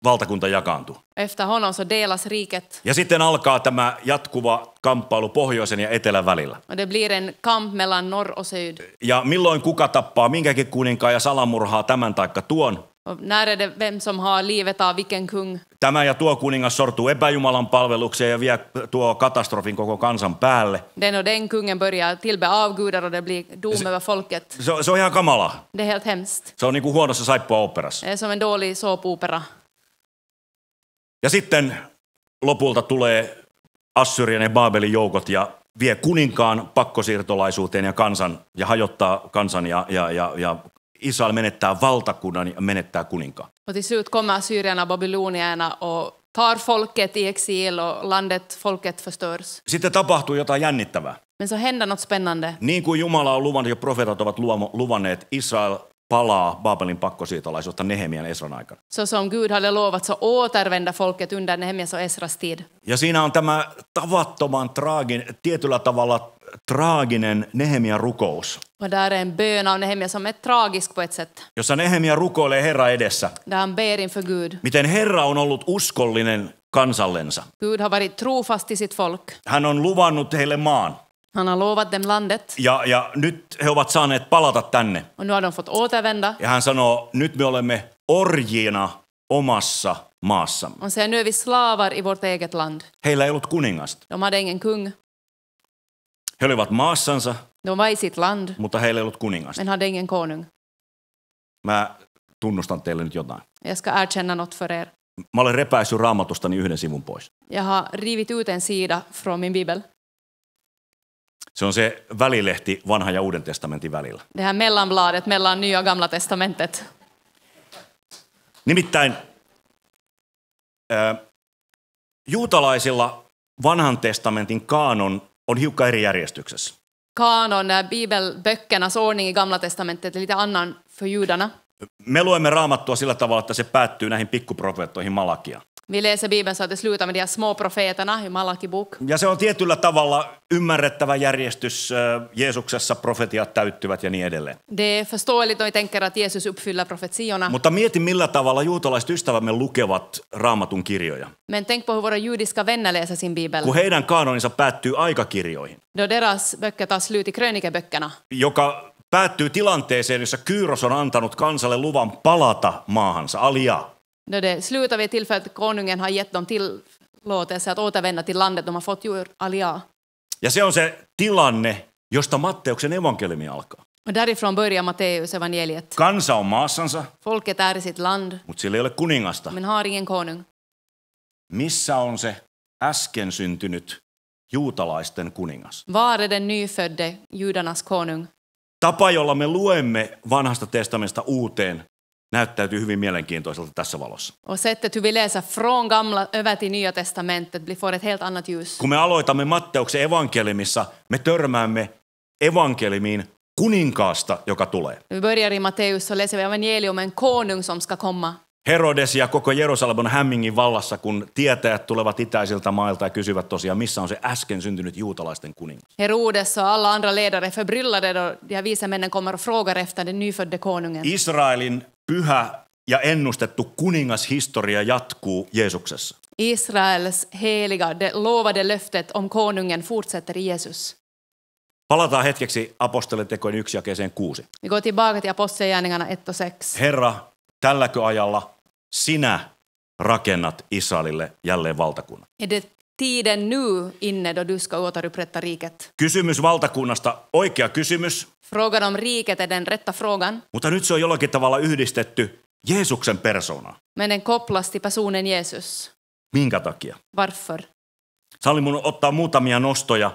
Speaker 1: valtakunta jakaantuu.
Speaker 2: Efter honom så delas riket.
Speaker 1: Ja sitten alkaa tämä jatkuva kamppailu pohjoisen ja etelän välillä.
Speaker 2: Och det blir en kamp mellan norr och syd.
Speaker 1: Ja milloin kuka tappaa minkäkin kuninkaan ja salamurhaa tämän taikka tuon.
Speaker 2: Och när är det vem som har livet av vilken kung?
Speaker 1: Tämä ja tuo kuningas sortuu epäjumalan palvelukseen ja vie tuo katastrofin koko kansan päälle.
Speaker 2: Den och den kungen börjar tillbe avgudar och det blir dom över folket.
Speaker 1: Se on ihan kamala.
Speaker 2: Det är helt hemskt.
Speaker 1: Se on niin kuin huonossa saippua-oopperassa.
Speaker 2: Det är som en dålig såpopera.
Speaker 1: Ja sitten lopulta tulee Assyrian ja Baabelin joukot ja vie kuninkaan pakkosiirtolaisuuteen ja kansan ja hajottaa kansan ja Israel menettää valtakunnan ja menettää kuninkaan.
Speaker 2: Och till slut kommer assyrierna och babylonierna och tar folket i exil och folket förstörs.
Speaker 1: Sitten tapahtuu jotain jännittävää.
Speaker 2: Men så händer något spännande.
Speaker 1: Niin kuin Jumala on luvannut ja profeetat ovat luvanneet, Israel palaa Baabelin pakkosiirtolaisuutta Nehemian Esran aikana.
Speaker 2: Så som Gud hade lovat så återvänder folket under Nehemjas och Esras tid.
Speaker 1: Ja siinä on tämä tavattoman tietyllä tavalla traaginen Nehemian rukous.
Speaker 2: Och där är en bön av Nehemja som är tragisk på ett sätt.
Speaker 1: Jossa Nehemia rukoilee Herra edessä.
Speaker 2: Där han ber inför Gud.
Speaker 1: Miten Herra on ollut uskollinen kansallensa.
Speaker 2: Gud har varit trofast till sitt folk.
Speaker 1: Hän on luvannut heille maan.
Speaker 2: Han har lovat dem landet.
Speaker 1: Ja nyt he ovat saaneet palata tänne.
Speaker 2: Och nu har de fått återvända.
Speaker 1: Ja hän sanoo, nyt me olemme orjina omassa maassamme.
Speaker 2: Och säger nu är vi slavar i vårt eget land.
Speaker 1: Heillä ei ollut kuningasta.
Speaker 2: De hade ingen kung.
Speaker 1: He olivat maassansa,
Speaker 2: De var i sitt land,
Speaker 1: mutta heillä ei ollut kuningasta.
Speaker 2: men hade ingen konung.
Speaker 1: Mä tunnustan teille nyt jotain.
Speaker 2: Jag ska erkänna något för er.
Speaker 1: Mä olen repäissyt Raamatustani yhden sivun pois.
Speaker 2: Jag har rivit ut en sida från min bibel.
Speaker 1: Se on se välilehti vanhan ja uuden testamentin välillä.
Speaker 2: Det här mellanbladet mellan nya och gamla testamentet.
Speaker 1: Nimittäin juutalaisilla vanhan testamentin kaanon on hiukan eri järjestyksessä.
Speaker 2: Kanon, bibelböckernas ordning i gamla testamentet är lite annan för judarna.
Speaker 1: Me luemme Raamattua sillä tavalla, että se päättyy näihin pikkuprofeettoihin Malakia.
Speaker 2: Vi läser Bibeln så att det slutar med de här små profeterna i Malaki bok.
Speaker 1: Ja se on tietyllä tavalla ymmärrettävä järjestys. Jeesuksessa profetiat täyttyvät ja niin edelleen.
Speaker 2: Det är förståeligt om vi tänker att Jesus uppfyller profetiorna.
Speaker 1: Mutta mieti, millä tavalla juutalaiset ystävämme lukevat Raamatun kirjoja.
Speaker 2: Men tänk på hur våra judiska vänner läser sin bibel.
Speaker 1: Kun heidän kaanoninsa päättyy aikakirjoihin,
Speaker 2: Då deras böcker tar slut i krönikeböckerna.
Speaker 1: joka päättyy tilanteeseen, jossa Kyros on antanut kansalle luvan palata maahansa, alia.
Speaker 2: Då det slutar vid tillfället att konungen har gett dem tillåtelse att återvända till landet de har fått ur alia.
Speaker 1: Ja se on se tilanne, josta Matteuksen evankeliumi alkaa.
Speaker 2: Och därifrån börjar Matteus evangeliet.
Speaker 1: Kansa on maassansa,
Speaker 2: Folket är i sitt land,
Speaker 1: mutta sillä ei ole kuningasta.
Speaker 2: men har ingen konung.
Speaker 1: Missä on se äsken syntynyt juutalaisten kuningas?
Speaker 2: Var är den nyfödde judarnas konung?
Speaker 1: Tapa, jolla me luemme vanhasta testamentista uuteen, näyttäytyy hyvin mielenkiintoiselta tässä valossa.
Speaker 2: Och sättet hur vi läser från gamla över till nya testamentet får ett helt annat ljus.
Speaker 1: Kun me aloitamme Matteuksen evankeliumissa, me törmäämme evankeliumiin kuninkaasta, joka tulee.
Speaker 2: Vi börjar i Matteus så läser vi evangelium om en konung som ska komma.
Speaker 1: Herodes ja koko Jerusalem on hämmingin vallassa, kun tietäjät tulevat itäisiltä mailta ja kysyvät tosiaan, missä on se äsken syntynyt juutalaisten kuningas.
Speaker 2: Herodes och alla andra ledare är förbryllade då de här visa männen kommer och frågar efter den nyfödde konungen.
Speaker 1: Israelin pyhä ja ennustettu kuningashistoria jatkuu Jeesuksessa.
Speaker 2: Israels heliga, det lovade löftet om konungen fortsätter i Jesus.
Speaker 1: Palataan hetkeksi apostolitekojen 1 jakeeseen 6.
Speaker 2: Vi går tillbaka till Apostlagärningarna 1 och 6.
Speaker 1: Herra, tälläkö ajalla sinä rakennat Israelille jälleen valtakunnan?
Speaker 2: Är det tiden nu inne då du ska återupprätta riket?
Speaker 1: Kysymys valtakunnasta, oikea kysymys,
Speaker 2: Frågan om riket är den rätta frågan,
Speaker 1: mutta nyt se on jollakin tavalla yhdistetty Jeesuksen persoonaan.
Speaker 2: men den kopplas till personen Jesus.
Speaker 1: Minkä takia?
Speaker 2: Varför?
Speaker 1: Sallin mun ottaa muutamia nostoja,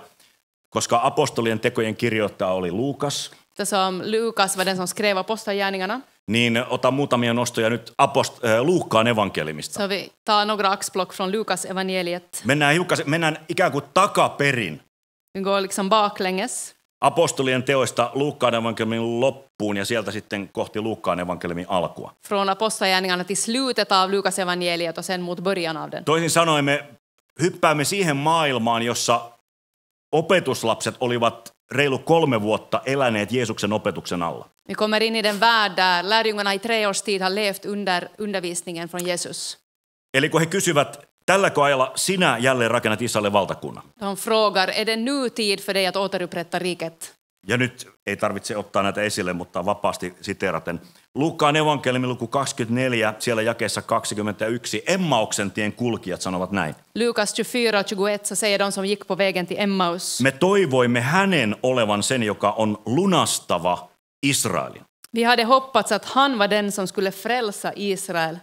Speaker 1: koska apostolien tekojen kirjoittaja oli Luukas,
Speaker 2: Som Lukas var den som skrev Apostlagärningarna.
Speaker 1: niin otan muutamia nostoja nyt Luukkaan evankeliumista.
Speaker 2: Så vi tar några axplock från Lukas evangeliet.
Speaker 1: Mennään ikään kuin takaperin
Speaker 2: Vi går liksom baklänges.
Speaker 1: apostolien teoista Luukkaan evankeliumin loppuun ja sieltä sitten kohti Luukkaan evankeliumin alkua.
Speaker 2: Från Apostlagärningarna till slutet av Lukas evangeliet och sen mot början av den.
Speaker 1: Toisin sanoen me hyppäämme siihen maailmaan, jossa opetuslapset olivat reilu 3 vuotta eläneet Jeesuksen opetuksen alla.
Speaker 2: Vi kommer in i den värld där lärjungarna i 3 års tid har levt under undervisningen från Jesus.
Speaker 1: Eli kun he kysyvät, tälläkö ajalla sinä jälleen rakennat Israelin valtakunnan?
Speaker 2: De frågar, är det nu tid för dig att återupprätta riket?
Speaker 1: Ja nyt ei tarvitse ottaa näitä esille, mutta vapaasti siteeraten. Luukkaan evankeliumin luku 24, siellä jakeessa 21, Emmauksen tien kulkijat sanovat näin.
Speaker 2: Lukas 24 och 21 så säger de som gick på vägen till Emmaus.
Speaker 1: Me toivoimme hänen olevan sen, joka on lunastava Israelin.
Speaker 2: Vi hade hoppats att han var den som skulle frälsa Israel.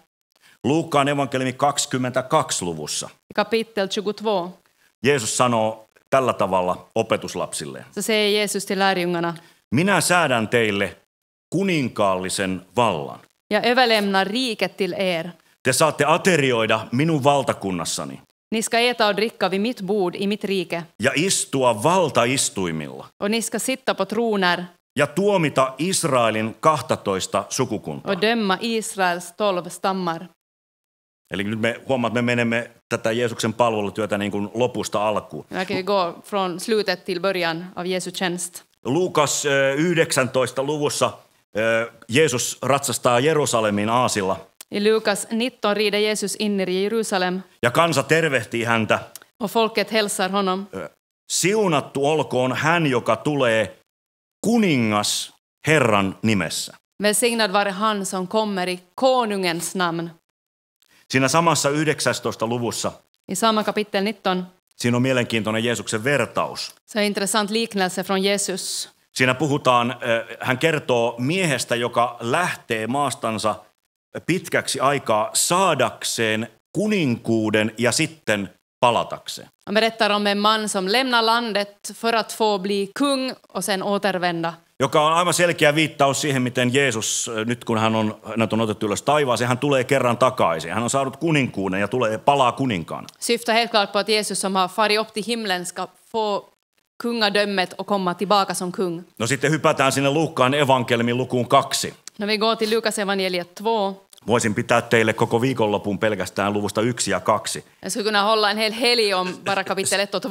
Speaker 1: Luukkaan evankeliumi 22 luvussa.
Speaker 2: I kapitel 22
Speaker 1: Jeesus sanoo tällä tavalla opetuslapsilleen.
Speaker 2: så säger Jesus till lärjungarna:
Speaker 1: Minä säädän teille kuninkaallisen vallan.
Speaker 2: Jag överlämnar riket till er.
Speaker 1: Te saatte aterioida minun valtakunnassani
Speaker 2: Ni ska äta och dricka vid mitt bord i mitt rike.
Speaker 1: ja istua valtaistuimilla
Speaker 2: Och ni ska sitta på troner
Speaker 1: ja tuomita Israelin 12 sukukuntaa.
Speaker 2: och döma Israels 12 stammar.
Speaker 1: Eli nyt me huomaamme, että me menemme tätä Jeesuksen palvelutyötä niin kuin lopusta alkuun.
Speaker 2: Vi går från slutet till början av Jesu tjänst.
Speaker 1: Luukas 19 luvussa Jeesus ratsastaa Jerusalemiin aasilla
Speaker 2: I Lukas 19 rider Jesus in i Jerusalem
Speaker 1: ja kansa tervehtii häntä.
Speaker 2: och folket hälsar honom.
Speaker 1: Siunattu olkoon hän, joka tulee kuningas Herran nimessä.
Speaker 2: Välsignad vare han som kommer i konungens namn.
Speaker 1: Siinä samassa 19 luvussa
Speaker 2: I samma kapitel 19
Speaker 1: siinä on mielenkiintoinen Jeesuksen vertaus.
Speaker 2: så är intressant liknelse från Jesus.
Speaker 1: Siinä puhutaan, hän kertoo miehestä, joka lähtee maastansa pitkäksi aikaa saadakseen kuninkuuden ja sitten palatakseen.
Speaker 2: Han berättar om en man som lämnar landet för att få bli kung och sen återvända.
Speaker 1: Joka on aivan selkeä viittaus siihen, miten Jeesus, nyt kun hänet on otettu ylös taivaaseen, hän tulee kerran takaisin. Hän on saanut kuninkuuden ja palaa kuninkaana.
Speaker 2: Syftar helt klart på att Jesus som har farit upp till himlen ska få kungadömet och komma tillbaka som kung.
Speaker 1: No sitten hypätään sinne Luukkaan evankeliumin lukuun 2.
Speaker 2: När vi går till Lukas evangeliet 2,
Speaker 1: Voisin pitää teille koko viikonlopun pelkästään luvusta 1 ja 2.
Speaker 2: Jag skulle kunna hålla en hel helg om bara kapitel 1 och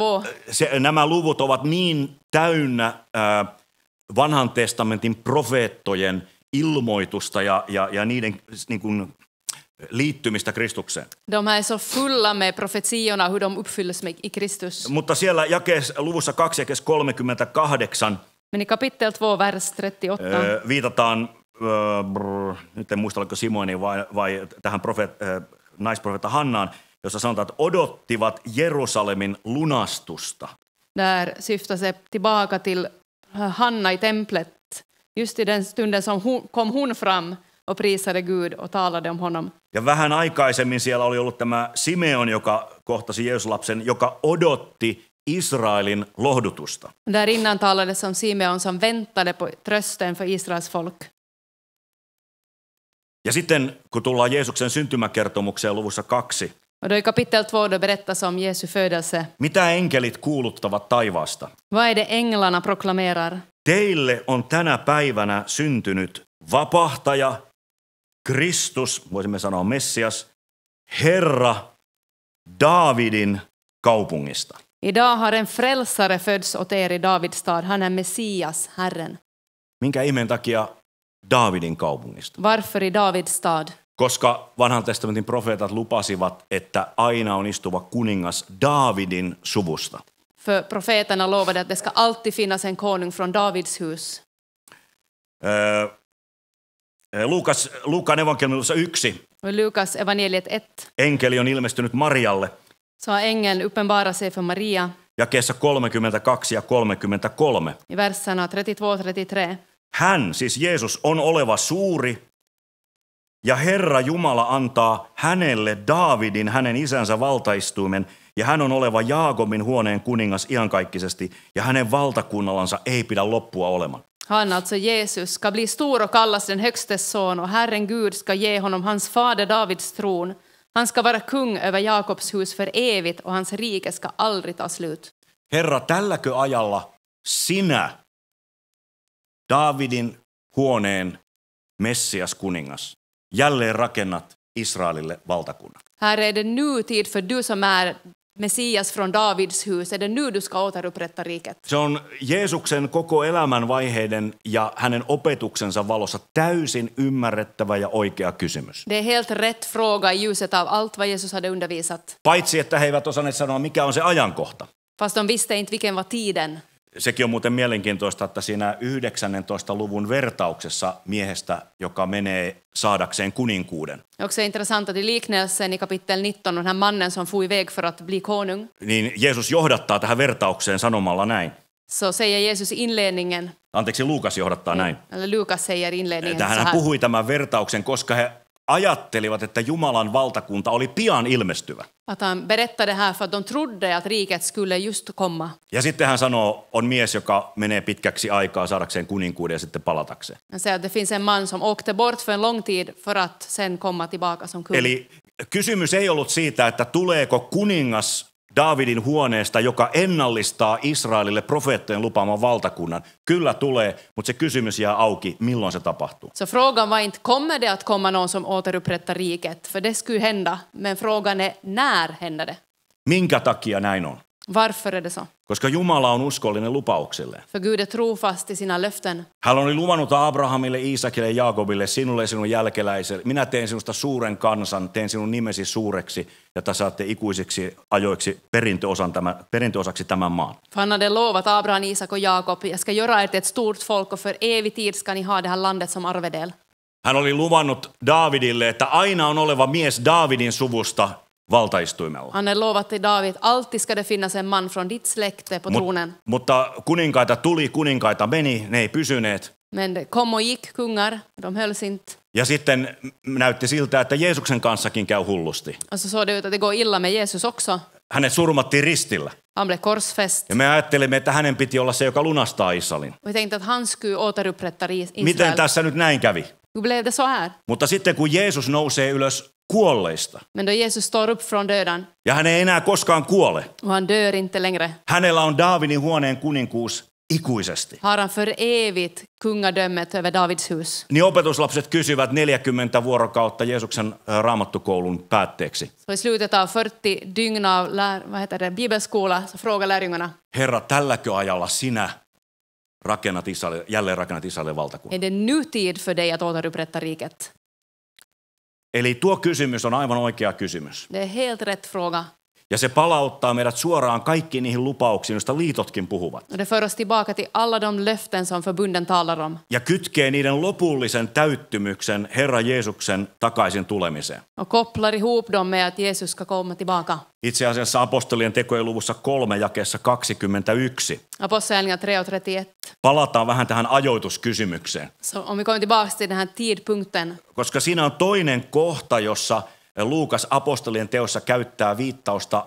Speaker 2: 2.
Speaker 1: Nämä luvut ovat niin täynnä vanhan testamentin profeettojen ilmoitusta ja niiden niin kuin, liittymistä Kristukseen.
Speaker 2: De här är så fulla med profetiorna hur de uppfylls i Kristus.
Speaker 1: Mutta siellä luvussa 2 jakees 38
Speaker 2: Men i kapitel 2, vers 38,
Speaker 1: viitataan, nyt en muista oliko Simoni vai tähän naisprofeetta Hannaan, jossa sanotaan, että odottivat Jerusalemin lunastusta.
Speaker 2: där syftar sig tillbaka till Hanna i templet. Just i den stunden som kom hon fram och prisade Gud och talade om honom.
Speaker 1: Ja vähän aikaisemmin siellä oli ollut tämä Simeon, joka kohtasi Jeesuslapsen, joka odotti Israelin lohdutusta.
Speaker 2: Där innan talades om Simeon som väntade på trösten för Israels folk.
Speaker 1: Ja sitten kun tullaan Jeesuksen syntymäkertomukseen luvussa 2,
Speaker 2: Och då i kapitel 2 då berättas om Jesu födelse.
Speaker 1: mitä enkelit kuuluttavat taivaasta?
Speaker 2: Vad är det änglarna proklamerar?
Speaker 1: Teille on tänä päivänä syntynyt vapahtaja, Kristus, voisimme sanoa Messias, Herra Daavidin kaupungista.
Speaker 2: Idag har en frälsare föds åt er i Davids stad. Han är Messias, Herren.
Speaker 1: Minkä ihmeen takia Daavidin kaupungista?
Speaker 2: Varför i Davids stad?
Speaker 1: Koska vanhan testamentin profeetat lupasivat, että aina on istuva kuningas Daavidin suvusta.
Speaker 2: För profeterna lovade att det ska alltid finnas en konung från Davids hus.
Speaker 1: Luukan evankeliumissa 1.
Speaker 2: Och i Lukas evangeliet 1
Speaker 1: Enkeli on ilmestynyt Marialle
Speaker 2: så har ängeln uppenbarat sig för Maria
Speaker 1: jakeessa 32 ja 33.
Speaker 2: i verserna 32-33.
Speaker 1: Hän, siis Jeesus, on oleva suuri ja Herra Jumala antaa hänelle Daavidin, hänen isänsä valtaistuimen, ja hän on oleva Jaakobin huoneen kuningas iankaikkisesti, ja hänen valtakunnallansa ei pidä loppua olemaan.
Speaker 2: Han, alltså Jesus, ska bli stor och kallas den högstes son, och Herren Gud ska ge honom hans fader Davids tron. Han ska vara kung över Jakobs hus för evigt, och hans rike ska aldrig ta slut.
Speaker 1: Herra, tälläkö ajalla sinä, Daavidin huoneen Messias kuningas, jälleen rakennat Israelille valtakunnan?
Speaker 2: Här är det nu tid för du som är Messias från Davids hus. Är det nu du ska återupprätta riket?
Speaker 1: Se on Jeesuksen koko elämän vaiheiden ja hänen opetuksensa valossa täysin ymmärrettävä ja oikea kysymys.
Speaker 2: Det är helt rätt fråga i ljuset av allt vad Jesus hade undervisat.
Speaker 1: Paitsi, että he eivät osanneet sanoa, mikä on se ajankohta.
Speaker 2: Fast de visste inte vilken var tiden.
Speaker 1: Sekin on muuten mielenkiintoista, että siinä 19. luvun vertauksessa miehestä, joka menee saadakseen kuninkuuden,
Speaker 2: Också intressant att i liknelsen i kapitel 19 den här mannen som for iväg för att bli konung,
Speaker 1: niin Jeesus johdattaa tähän vertaukseen sanomalla näin.
Speaker 2: så säger Jesus i inledningen,
Speaker 1: Anteeksi, Luukas johdattaa näin.
Speaker 2: eller Lukas säger i inledningen så
Speaker 1: Hän
Speaker 2: här.
Speaker 1: puhui tämän vertauksen, koska he ajattelivat, että Jumalan valtakunta oli pian ilmestyvä.
Speaker 2: Att han berättade här för att de trodde att riket skulle just komma.
Speaker 1: Ja sitten hän sanoo, on mies, joka menee pitkäksi aikaa saadakseen kuninkuuden ja sitten palatakseen.
Speaker 2: Han säger att det finns en man som åkte bort för en lång tid för att sen komma tillbaka som kung.
Speaker 1: Eli kysymys ei ollut siitä, että tuleeko kuningas Daavidin huoneesta, joka ennallistaa Israelille profeettojen lupaaman valtakunnan. Kyllä tulee, mutta se kysymys jää auki, milloin se tapahtuu.
Speaker 2: Så frågan var inte kommer det att komma någon som återupprättar riket, för det skulle hända, men frågan är när händer det?
Speaker 1: Minkä takia näin on?
Speaker 2: Varför är det så?
Speaker 1: Koska Jumala on uskollinen lupaukselleen.
Speaker 2: För Gud är trofast i sina löften.
Speaker 1: Hän oli luvannut Abrahamille, Iisakille ja Jaakobille, sinulle ja sinun jälkeläiselle. Minä teen sinusta suuren kansan, teen sinun nimesi suureksi, jotta saatte ikuisiksi ajoiksi perintöosaksi tämän maan.
Speaker 2: För han hade lovat Abraham, Isak och Jakob, jag ska göra er till ett stort folk och för evig tid ska ni ha det här landet som arvedel.
Speaker 1: Hän oli luvannut Daavidille, että aina on oleva mies Daavidin suvusta valtaistuimella.
Speaker 2: Han hade lovat till David, alltid ska det finnas en man från ditt släkte på tronen.
Speaker 1: Mutta kuninkaita tuli, kuninkaita meni, ne ei pysyneet.
Speaker 2: Men det kom och gick kungar, de hölls inte.
Speaker 1: Ja sitten näytti siltä, että Jeesuksen kanssakin käy hullusti.
Speaker 2: Och så såg det ut att det går illa med Jesus också.
Speaker 1: Hänet surmattiin ristillä.
Speaker 2: Han blev korsfäst.
Speaker 1: Ja me ajattelimme, että hänen piti olla se, joka lunastaa Israelin.
Speaker 2: Och vi tänkte att han skulle återupprätta
Speaker 1: Miten
Speaker 2: Israel.
Speaker 1: tässä nyt näin kävi?
Speaker 2: Hur blev det så här?
Speaker 1: Mutta sitten kun Jeesus nousee ylös kuolleista,
Speaker 2: Men då Jesus står upp från döden
Speaker 1: ja hän ei enää koskaan kuole.
Speaker 2: och han dör inte längre.
Speaker 1: Hänellä on Daavidin huoneen kuninkuus ikuisesti.
Speaker 2: har han för evigt kungadömet över Davids hus.
Speaker 1: Niin opetuslapset kysyvät 40 vuorokautta Jeesuksen raamattukoulun päätteeksi.
Speaker 2: Så i slutet av 40 dygn av bibelskola så frågar lärjungarna:
Speaker 1: Herra, tälläkö ajalla sinä jälleen rakennat Israelin valtakunnan?
Speaker 2: är det nu tid för dig att återupprätta riket?
Speaker 1: Eli tuo kysymys on aivan oikea kysymys.
Speaker 2: Det är helt rätt fråga.
Speaker 1: Ja se palauttaa meidät suoraan kaikkiin niihin lupauksiin, joista liitotkin puhuvat.
Speaker 2: Och det för oss tillbaka till alla de löften som förbunden talar om.
Speaker 1: Ja kytkee niiden lopullisen täyttymyksen Herra Jeesuksen takaisin tulemiseen.
Speaker 2: Och kopplar ihop dem med att Jesus ska komma tillbaka.
Speaker 1: Itse asiassa apostolien tekojen luvussa 3 jakeessa 21
Speaker 2: Apostlagärningarna 3:31.
Speaker 1: palataan vähän tähän ajoituskysymykseen.
Speaker 2: Så om vi kommer tillbaka till den här tidpunkten.
Speaker 1: Koska siinä on toinen kohta, jossa Luukas apostolien teossa käyttää viittausta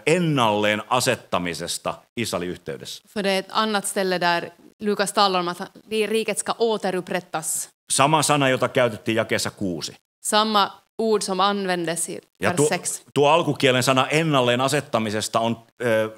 Speaker 1: ennalleen asettamisesta Israelin yhteydessä.
Speaker 2: För det är ett annat ställe där Lukas talar om att riket ska återupprättas.
Speaker 1: Sama sana, jota käytettiin jakeessa 6.
Speaker 2: Samma ord som användes i
Speaker 1: Ja
Speaker 2: vers 6.
Speaker 1: tuo alkukielen sana ennalleen asettamisesta on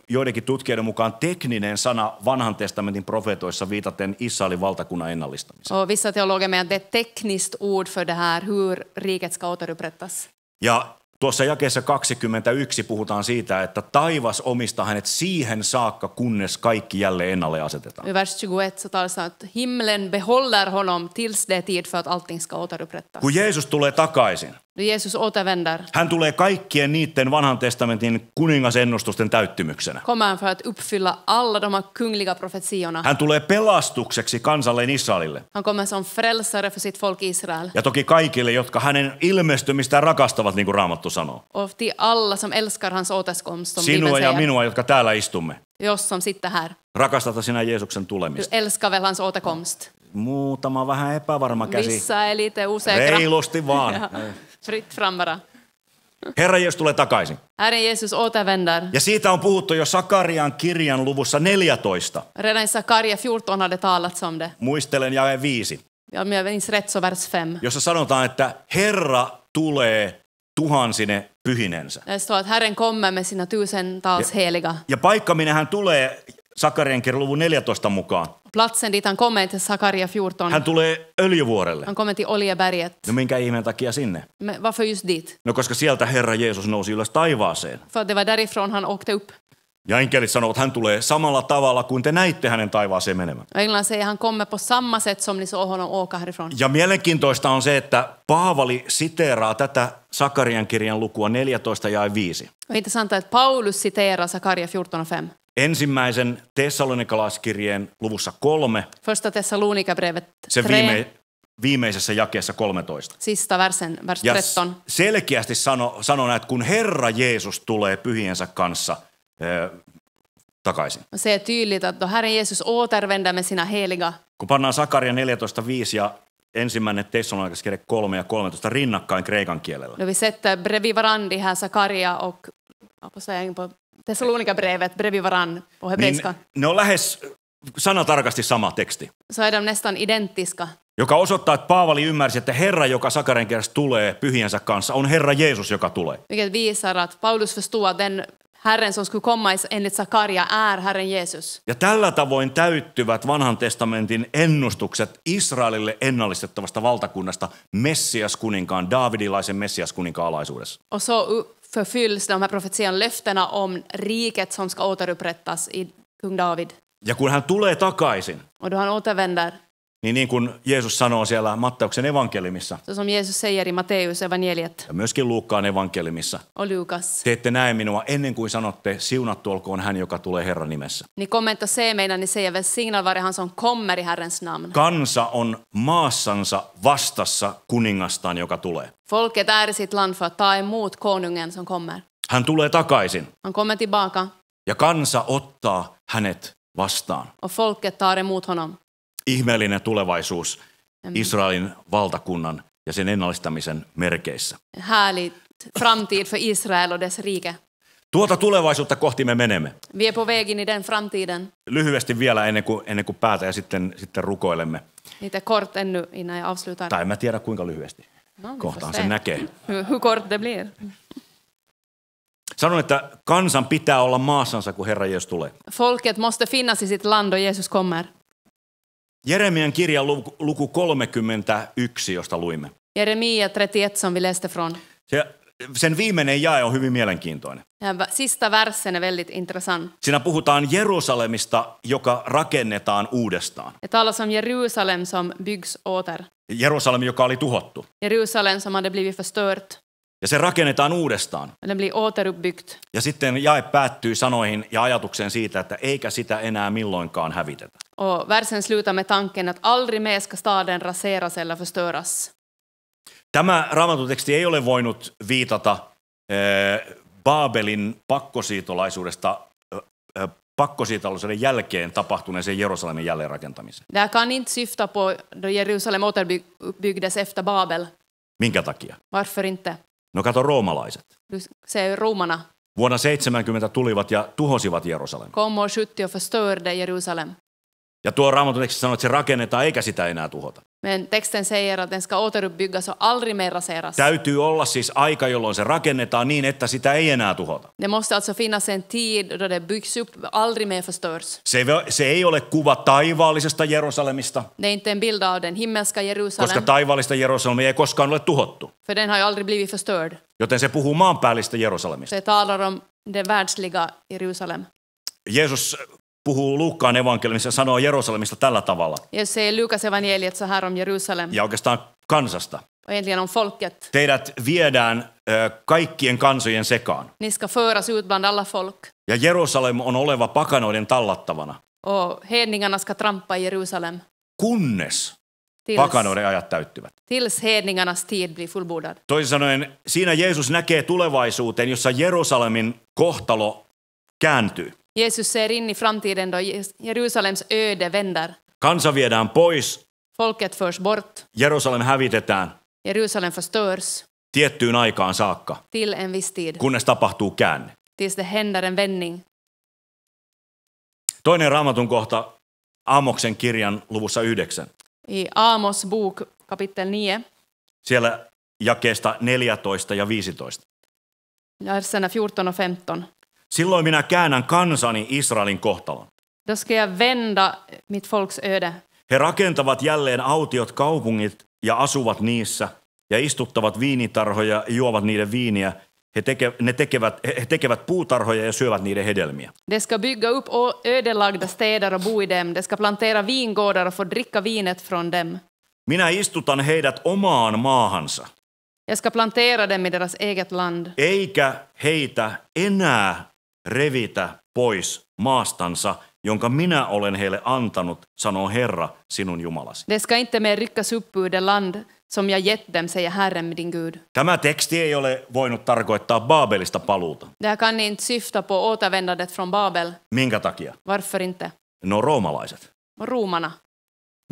Speaker 1: joidenkin tutkijoiden mukaan tekninen sana vanhan testamentin profeetoissa viitaten Israelin valtakunnan ennallistamiseen.
Speaker 2: Och vissa teologer menar att det är ett tekniskt ord för det här hur riket ska återupprättas.
Speaker 1: Ja tuossa jakeessa 21 puhutaan siitä, että taivas omistaa hänet siihen saakka, kunnes kaikki jälleen ennalleen asetetaan.
Speaker 2: I vers 21 så talas det att himlen behåller honom tills det är tid för att allting ska återupprättas.
Speaker 1: Kun Jeesus tulee takaisin,
Speaker 2: Då Jesus återvänder
Speaker 1: hän tulee kaikkien niiden vanhan testamentin kuningasennustusten täyttymyksenä.
Speaker 2: kommer han för att uppfylla alla de här kungliga profetiorna.
Speaker 1: Hän tulee pelastukseksi kansalleen Israelille.
Speaker 2: Han kommer som frälsare för sitt folk Israel.
Speaker 1: Ja toki kaikille, jotka hänen ilmestymistään rakastavat, niin kuin Raamattu sanoo.
Speaker 2: Och till alla som älskar hans återkomst, som
Speaker 1: Sinua
Speaker 2: Bibeln
Speaker 1: ja
Speaker 2: säger.
Speaker 1: minua, jotka täällä istumme.
Speaker 2: Jos som sitter här.
Speaker 1: Rakastata sinä Jeesuksen
Speaker 2: Du
Speaker 1: tulemista.
Speaker 2: älskar väl hans återkomst?
Speaker 1: Muutama vähän epävarma käsi.
Speaker 2: Vissa är lite osäkra.
Speaker 1: Reilusti vaan.
Speaker 2: Ja, fritt fram bara.
Speaker 1: Herra Jeesus tulee takaisin.
Speaker 2: Herren Jesus återvänder.
Speaker 1: Ja siitä on puhuttu jo Sakarian kirjan luvussa 14.
Speaker 2: Redan i Sakaria 14 hade talats om det.
Speaker 1: Muistelen jae 5,
Speaker 2: Om jag minns rätt så vers 5.
Speaker 1: jossa sanotaan, että Herra tulee tuhansine pyhinensä.
Speaker 2: Det står att Herren kommer med sina tusentals heliga.
Speaker 1: Ja paikka, minne hän tulee Sakarian kirjan luvun 14 mukaan.
Speaker 2: Platsen dit han kommer till Sakaria 14.
Speaker 1: Hän tulee Öljyvuorelle.
Speaker 2: Han kommer till Oljeberget.
Speaker 1: No minkä ihmeen takia sinne?
Speaker 2: Men varför just dit?
Speaker 1: No koska sieltä Herra Jeesus nousi ylös taivaaseen.
Speaker 2: För att det var därifrån han åkte upp.
Speaker 1: Ja enkelit sanoo, että hän tulee samalla tavalla kuin te näitte hänen taivaaseen menemään.
Speaker 2: Och England säger han kommer på samma sätt som ni såg honom åka härifrån.
Speaker 1: Ja mielenkiintoista on se, että Paavali siteeraa tätä Sakarian kirjan lukua 14 jae 5.
Speaker 2: Och intressant är att Paulus citerar Sakaria 14:5.
Speaker 1: Ensimmäisen Tessalonikalaiskirjeen luvussa 3,
Speaker 2: Första Thessalonikerbrevet
Speaker 1: se
Speaker 2: 3,
Speaker 1: viimeisessä jakeessa 13.
Speaker 2: sista versen, vers
Speaker 1: Ja
Speaker 2: 13.
Speaker 1: selkeästi sanoo näin, että kun Herra Jeesus tulee pyhiensä kanssa takaisin.
Speaker 2: Och säger tydligt att då Herren Jesus återvänder med sina heliga.
Speaker 1: Kun pannaan Sakaria 14:5 ja ensimmäinen Tessalonikalaiskirje 3 ja 13 rinnakkain kreikan kielellä.
Speaker 2: Då vi sätter bredvid varandra de här Sakaria och vad säger jag på Thessalonikerbrevet bredvid varandra på hebreiska.
Speaker 1: Niin ne on lähes sanatarkasti sama teksti,
Speaker 2: Så är de nästan identiska.
Speaker 1: joka osoittaa, että Paavali ymmärsi, että Herra, joka Sakarian kirjassa tulee pyhiensä kanssa, on Herra Jeesus, joka tulee.
Speaker 2: Vilket visar att Paulus förstod att den Herren som skulle komma enligt Sakaria är Herren Jesus.
Speaker 1: Ja tällä tavoin täyttyvät vanhan testamentin ennustukset Israelille ennallistettavasta valtakunnasta Messias-kuninkaan, Daavidilaisen Messias-kuninkaan alaisuudessa.
Speaker 2: Och så förfylls de här profetian löftena om riket som ska återupprättas i kung David.
Speaker 1: Ja kun hän tulee takaisin,
Speaker 2: Och då han återvänder,
Speaker 1: niin kuin Jeesus sanoo siellä Matteuksen evankeliumissa
Speaker 2: så som Jesus säger i Matteus evangeliet
Speaker 1: ja myöskin Luukkaan evankeliumissa,
Speaker 2: och Lukas.
Speaker 1: te ette näe minua ennen kuin sanotte, siunattu olkoon hän, joka tulee Herran nimessä.
Speaker 2: Ni kommer inte att se mig när ni säger välsignad vare han som kommer i Herrens namn.
Speaker 1: Kansa on maassansa vastassa kuningastaan, joka tulee.
Speaker 2: Folket är i sitt land för att ta emot konungen som kommer.
Speaker 1: Hän tulee takaisin
Speaker 2: Han kommer tillbaka
Speaker 1: ja kansa ottaa hänet vastaan.
Speaker 2: och folket tar emot honom.
Speaker 1: Ihmeellinen tulevaisuus Israelin valtakunnan ja sen ennallistamisen merkeissä.
Speaker 2: En härlig framtid för Israel och dess rike.
Speaker 1: Tuota tulevaisuutta kohti me menemme.
Speaker 2: Vi är på väg in i den framtiden.
Speaker 1: Lyhyesti vielä ennen kuin päätä ja sitten rukoilemme.
Speaker 2: Lite kort ännu innan jag avslutar.
Speaker 1: Tai en mä tiedä kuinka lyhyesti.
Speaker 2: No, vi får
Speaker 1: Kohtaan
Speaker 2: se
Speaker 1: sen näkee.
Speaker 2: hur kort det blir.
Speaker 1: Sanon, että kansan pitää olla maassansa, kun Herra Jeesus tulee.
Speaker 2: Folket måste finnas i sitt land då Jesus kommer.
Speaker 1: Jeremian kirjan luku 31, josta luimme.
Speaker 2: Jeremia 31 som vi läste från.
Speaker 1: Sen viimeinen jae on hyvin mielenkiintoinen.
Speaker 2: Sista versen är väldigt intressant.
Speaker 1: Siinä puhutaan Jerusalemista, joka rakennetaan uudestaan.
Speaker 2: Det talas om Jerusalem som byggs åter.
Speaker 1: Jerusalem, joka oli tuhottu.
Speaker 2: Jerusalem som hade blivit förstört.
Speaker 1: Ja se rakennetaan uudestaan.
Speaker 2: Den blir återuppbyggt.
Speaker 1: Ja sitten jae päättyy sanoihin ja ajatukseen siitä, että eikä sitä enää milloinkaan hävitetä.
Speaker 2: Och versen slutar med tanken att aldrig mer ska staden raseras eller förstöras.
Speaker 1: Tämä raamatuteksti ei ole voinut viitata Baabelin pakkosiitolaisuuden jälkeen tapahtuneeseen Jerusalemin jälleenrakentamiseen.
Speaker 2: Det här kan inte syfta på då Jerusalem återbyggdes efter Babel.
Speaker 1: Minkä takia?
Speaker 2: Varför inte?
Speaker 1: No kato roomalaiset.
Speaker 2: Du ser romarna
Speaker 1: Vuonna 70 tulivat ja tuhosivat Jerusalem.
Speaker 2: kom år 70 och förstörde Jerusalem.
Speaker 1: Ja tuo raamatuteksti sanoo, että se rakennetaan eikä sitä enää tuhota.
Speaker 2: Men texten säger att den ska återuppbyggas och aldrig mer raseras.
Speaker 1: Täytyy olla siis aika, jolloin se rakennetaan niin, että sitä ei enää tuhota.
Speaker 2: Det måste alltså finnas en tid då det byggs upp och aldrig mer förstörs.
Speaker 1: Se ei ole kuva taivaallisesta Jerusalemista,
Speaker 2: Det är inte en bild av den himmelska
Speaker 1: koska
Speaker 2: Jerusalem,
Speaker 1: taivaallista Jerusalemia ei koskaan ole tuhottu.
Speaker 2: för den har ju aldrig blivit förstörd.
Speaker 1: Joten se puhuu maanpäällistä Jerusalemista.
Speaker 2: Det talar om det världsliga Jerusalem.
Speaker 1: Jeesus puhuu Luukkaan evankeliumissa ja sanoo Jerusalemista tällä tavalla.
Speaker 2: Jesus säger i Lukas evangeliet så här om Jerusalem
Speaker 1: Ja oikeastaan kansasta.
Speaker 2: och egentligen om folket.
Speaker 1: Teidät viedään kaikkien kansojen sekaan.
Speaker 2: Ni ska föras ut bland alla folk
Speaker 1: Ja Jerusalem on oleva pakanoiden tallattavana,
Speaker 2: och hedningarna ska trampa i Jerusalem
Speaker 1: kunnes
Speaker 2: tills,
Speaker 1: pakanoiden ajat täyttyvät.
Speaker 2: tills hedningarnas tid blir fullbordad.
Speaker 1: Toisin sanoen, siinä Jeesus näkee tulevaisuuteen, jossa Jerusalemin kohtalo kääntyy.
Speaker 2: Jesus ser in i framtiden då Jerusalems öde vänder.
Speaker 1: Kansa viedään pois,
Speaker 2: Folket förs bort.
Speaker 1: Jerusalem hävitetään
Speaker 2: Jerusalem förstörs
Speaker 1: tiettyyn aikaan saakka,
Speaker 2: till en viss tid.
Speaker 1: kunnes tapahtuu käänne.
Speaker 2: Tills det händer en vändning.
Speaker 1: Toinen raamatun kohta Aamoksen kirjan luvussa 9.
Speaker 2: I Amos bok kapitel 9,
Speaker 1: Siellä jakeesta 14 ja 15.
Speaker 2: verserna 14 och 15.
Speaker 1: Silloin minä käännän kansani Israelin kohtalon.
Speaker 2: Då ska jag vända mitt folks öde.
Speaker 1: He rakentavat jälleen autiot kaupungit ja asuvat niissä ja istuttavat viinitarhoja ja juovat niiden viiniä. He tekevät puutarhoja ja syövät niiden hedelmiä.
Speaker 2: De ska bygga upp ödelagda städer och bo i dem. De ska plantera vingårdar och få dricka vinet från dem.
Speaker 1: Minä istutan heidät omaan maahansa,
Speaker 2: Jag ska plantera dem i deras eget land.
Speaker 1: eikä heitä enää revitä pois maastansa, jonka minä olen heille antanut, sanoo Herra, sinun Jumalasi.
Speaker 2: De ska inte mer ryckas upp ur det land som jag gett dem, säger Herren din Gud.
Speaker 1: Tämä teksti ei ole voinut tarkoittaa Baabelista paluuta.
Speaker 2: Det här kan inte syfta på återvändandet från Babel.
Speaker 1: Minkä takia?
Speaker 2: Varför inte?
Speaker 1: No roomalaiset.
Speaker 2: Romarna.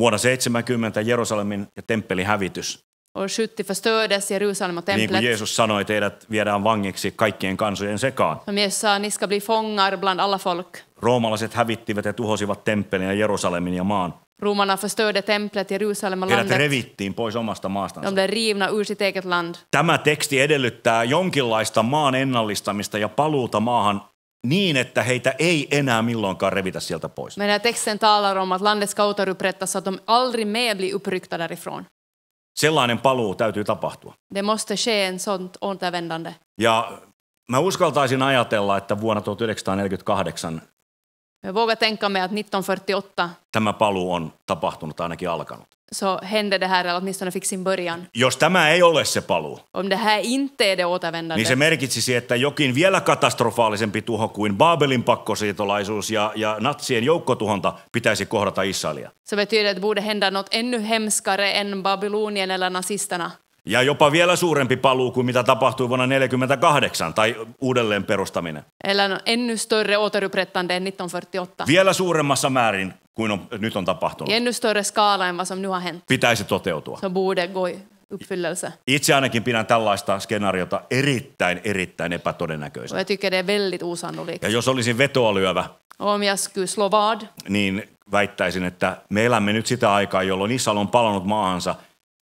Speaker 1: Vuonna 70 Jerusalemin ja temppelin hävitys.
Speaker 2: År 70 förstördes Jerusalem och
Speaker 1: Niin kuin
Speaker 2: templet.
Speaker 1: Jeesus sanoi, teidät viedään vangiksi kaikkien kansojen sekaan.
Speaker 2: Som Jesus sa, ni ska bli fångar bland alla folk.
Speaker 1: Roomalaiset hävittivät ja tuhosivat temppelin ja Jerusalemin ja maan.
Speaker 2: Romarna förstörde templet, Jerusalem och
Speaker 1: Heidät
Speaker 2: landet.
Speaker 1: revittiin pois omasta
Speaker 2: De
Speaker 1: maastansa.
Speaker 2: blev rivna ur sitt eget land.
Speaker 1: Tämä teksti edellyttää jonkinlaista maan ennallistamista ja paluuta maahan niin, että heitä ei enää milloinkaan revitä sieltä pois.
Speaker 2: Men den här texten talar om att landet ska återupprättas så att de aldrig mer blir uppryckta därifrån.
Speaker 1: Sellainen paluu täytyy tapahtua.
Speaker 2: Det måste ske en sånt återvändande.
Speaker 1: Ja mä uskaltaisin ajatella, että vuonna 1948
Speaker 2: Jag vågar tänka mig att 1948
Speaker 1: tämä paluu on tapahtunut, ainakin alkanut.
Speaker 2: så hände det här, eller åtminstone fick sin början.
Speaker 1: Jos tämä ei ole se paluu,
Speaker 2: Om det här inte är det återvändande,
Speaker 1: niin se merkitsisi, että jokin vielä katastrofaalisempi tuho kuin Baabelin pakkosiirtolaisuus ja natsien joukkotuhonta pitäisi kohdata Israelia.
Speaker 2: så betyder det att det borde hända något ännu hemskare än Babylonien eller nazisterna.
Speaker 1: Ja jopa vielä suurempi paluu kuin mitä tapahtui vuonna 1948 tai uudelleen perustaminen.
Speaker 2: Eller ännu större återupprättande än 1948.
Speaker 1: Vielä suuremmassa määrin kuin nyt on tapahtunut.
Speaker 2: I ännu större skala än vad som nu har hänt.
Speaker 1: Pitäisi toteutua.
Speaker 2: Så borde gå i uppfyllelse.
Speaker 1: Itse ainakin pidän tällaista skenaariota erittäin epätodennäköisenä.
Speaker 2: Och jag tycker det är väldigt osannolikt.
Speaker 1: Ja jos olisin vetoa lyövä,
Speaker 2: Om jag skulle slå vad
Speaker 1: niin väittäisin, että me elämme nyt sitä aikaa, jolloin Israel on palannut maahansa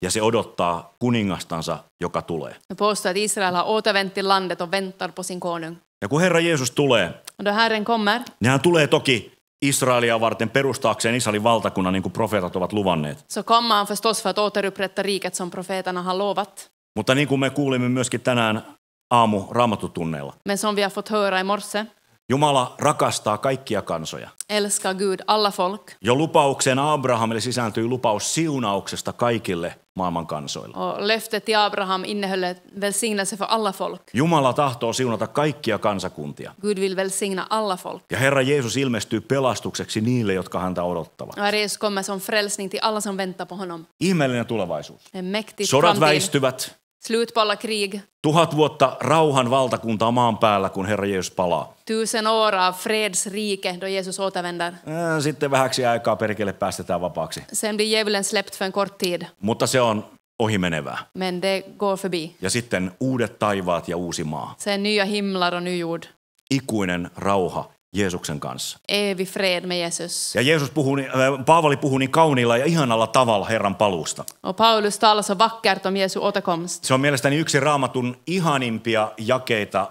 Speaker 1: ja se odottaa kuningastansa, joka tulee.
Speaker 2: De påstår att Israel har återvänt till landet och väntar på sin konung.
Speaker 1: Ja kun Herra Jeesus tulee,
Speaker 2: Och då Herren kommer,
Speaker 1: niin hän tulee toki Israelia varten perustaakseen Israelin valtakunnan, niin kuin profeetat ovat luvanneet.
Speaker 2: så kommer han förstås för att återupprätta riket som profeterna har lovat.
Speaker 1: Mutta niin kuin me kuulimme myöskin tänään aamu raamattutunneilla,
Speaker 2: Men som vi har fått höra i morse,
Speaker 1: Jumala rakastaa kaikkia kansoja.
Speaker 2: älskar Gud alla folk.
Speaker 1: Jo lupaukseen Abrahamille sisältyy lupaus siunauksesta kaikille maailman kansoille.
Speaker 2: Och löftet till Abraham innehöll välsignelse för alla folk.
Speaker 1: Jumala tahtoo siunata kaikkia kansakuntia.
Speaker 2: Gud vill välsigna alla folk.
Speaker 1: Ja Herra Jeesus ilmestyy pelastukseksi niille, jotka häntä odottavat.
Speaker 2: Och Herre Jesus kommer som frälsning till alla som väntar på honom.
Speaker 1: Ihmeellinen tulevaisuus.
Speaker 2: En mäktig
Speaker 1: Sodat
Speaker 2: framtid.
Speaker 1: väistyvät.
Speaker 2: Slut på alla krig.
Speaker 1: 1000 vuotta rauhan valtakuntaa maan päällä, kun Herra Jeesus palaa.
Speaker 2: 1000 år av fredsrike då Jesus återvänder.
Speaker 1: Sitten vähäksi aikaa perkele päästetään vapaaksi.
Speaker 2: Sen blir djävulen släppt för en kort tid.
Speaker 1: Mutta se on ohimenevää.
Speaker 2: Men det går förbi.
Speaker 1: Ja sitten uudet taivaat ja uusi maa.
Speaker 2: Sen nya himlar och ny jord.
Speaker 1: Ikuinen rauha Jeesuksen kanssa.
Speaker 2: Evig fred med Jesus.
Speaker 1: Ja Paavali puhuu niin kauniilla ja ihanalla tavalla Herran paluusta.
Speaker 2: Och Paulus talar så vackert om Jesu återkomst.
Speaker 1: Se on mielestäni yksi Raamatun ihanimpia jakeita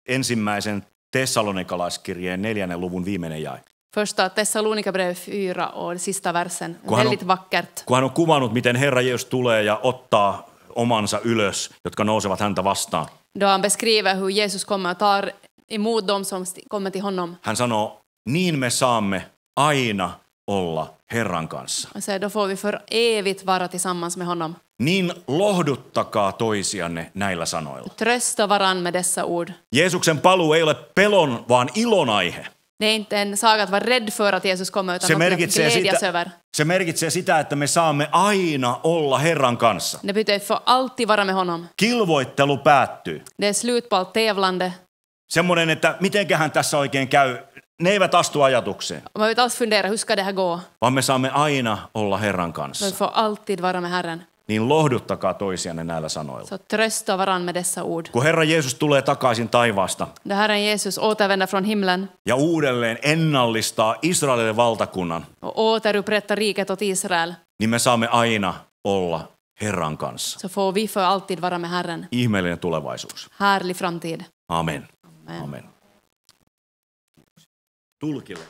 Speaker 1: ensimmäisen Tessalonikalaiskirjeen 4. luvun viimeinen jae.
Speaker 2: Första Thessalonikerbrev 4 och sista versen.
Speaker 1: Kun hän
Speaker 2: Väldigt vackert.
Speaker 1: Kun hän on kuvannut, miten Herra Jeesus tulee ja ottaa omansa ylös, jotka nousevat häntä vastaan.
Speaker 2: Då han beskriver hur Jesus kommer och tar emot dem som kommer till honom.
Speaker 1: Hän sanoo, niin me saamme aina olla Herran kanssa.
Speaker 2: Och säger, då får vi för evigt vara tillsammans med honom.
Speaker 1: Niin lohduttakaa toisianne näillä sanoilla.
Speaker 2: Trösta varann med dessa ord.
Speaker 1: Jeesuksen paluu ei ole pelon, vaan ilon aihe.
Speaker 2: Det är inte en saga att vara rädd för att Jesus kommer, utan något att glädjas över.
Speaker 1: Se merkitsee sitä, että me saamme aina olla Herran kanssa.
Speaker 2: Det betyder för alltid vara med honom.
Speaker 1: Kilvoittelu päättyy.
Speaker 2: Det är slut på allt tävlande.
Speaker 1: Semmoinen, että mitenköhän tässä oikein käy. Ne eivät astu ajatukseen,
Speaker 2: Och man vet alls fundera, hur ska det här gå?
Speaker 1: vaan me saamme aina olla Herran kanssa.
Speaker 2: Vi får alltid vara med Herren.
Speaker 1: Niin lohduttakaa toisianne näillä sanoilla.
Speaker 2: Så trösta varann med dessa ord.
Speaker 1: Kun Herra Jeesus tulee takaisin taivaasta
Speaker 2: Då Herren Jesus återvänder från himlen
Speaker 1: ja uudelleen ennallistaa Israelille valtakunnan,
Speaker 2: och återupprättar riket åt Israel,
Speaker 1: niin me saamme aina olla Herran kanssa.
Speaker 2: så får vi för alltid vara med Herren.
Speaker 1: Ihmeellinen tulevaisuus.
Speaker 2: Härlig framtid.
Speaker 1: Amen.
Speaker 2: Amen.
Speaker 1: Amen. Tulkille.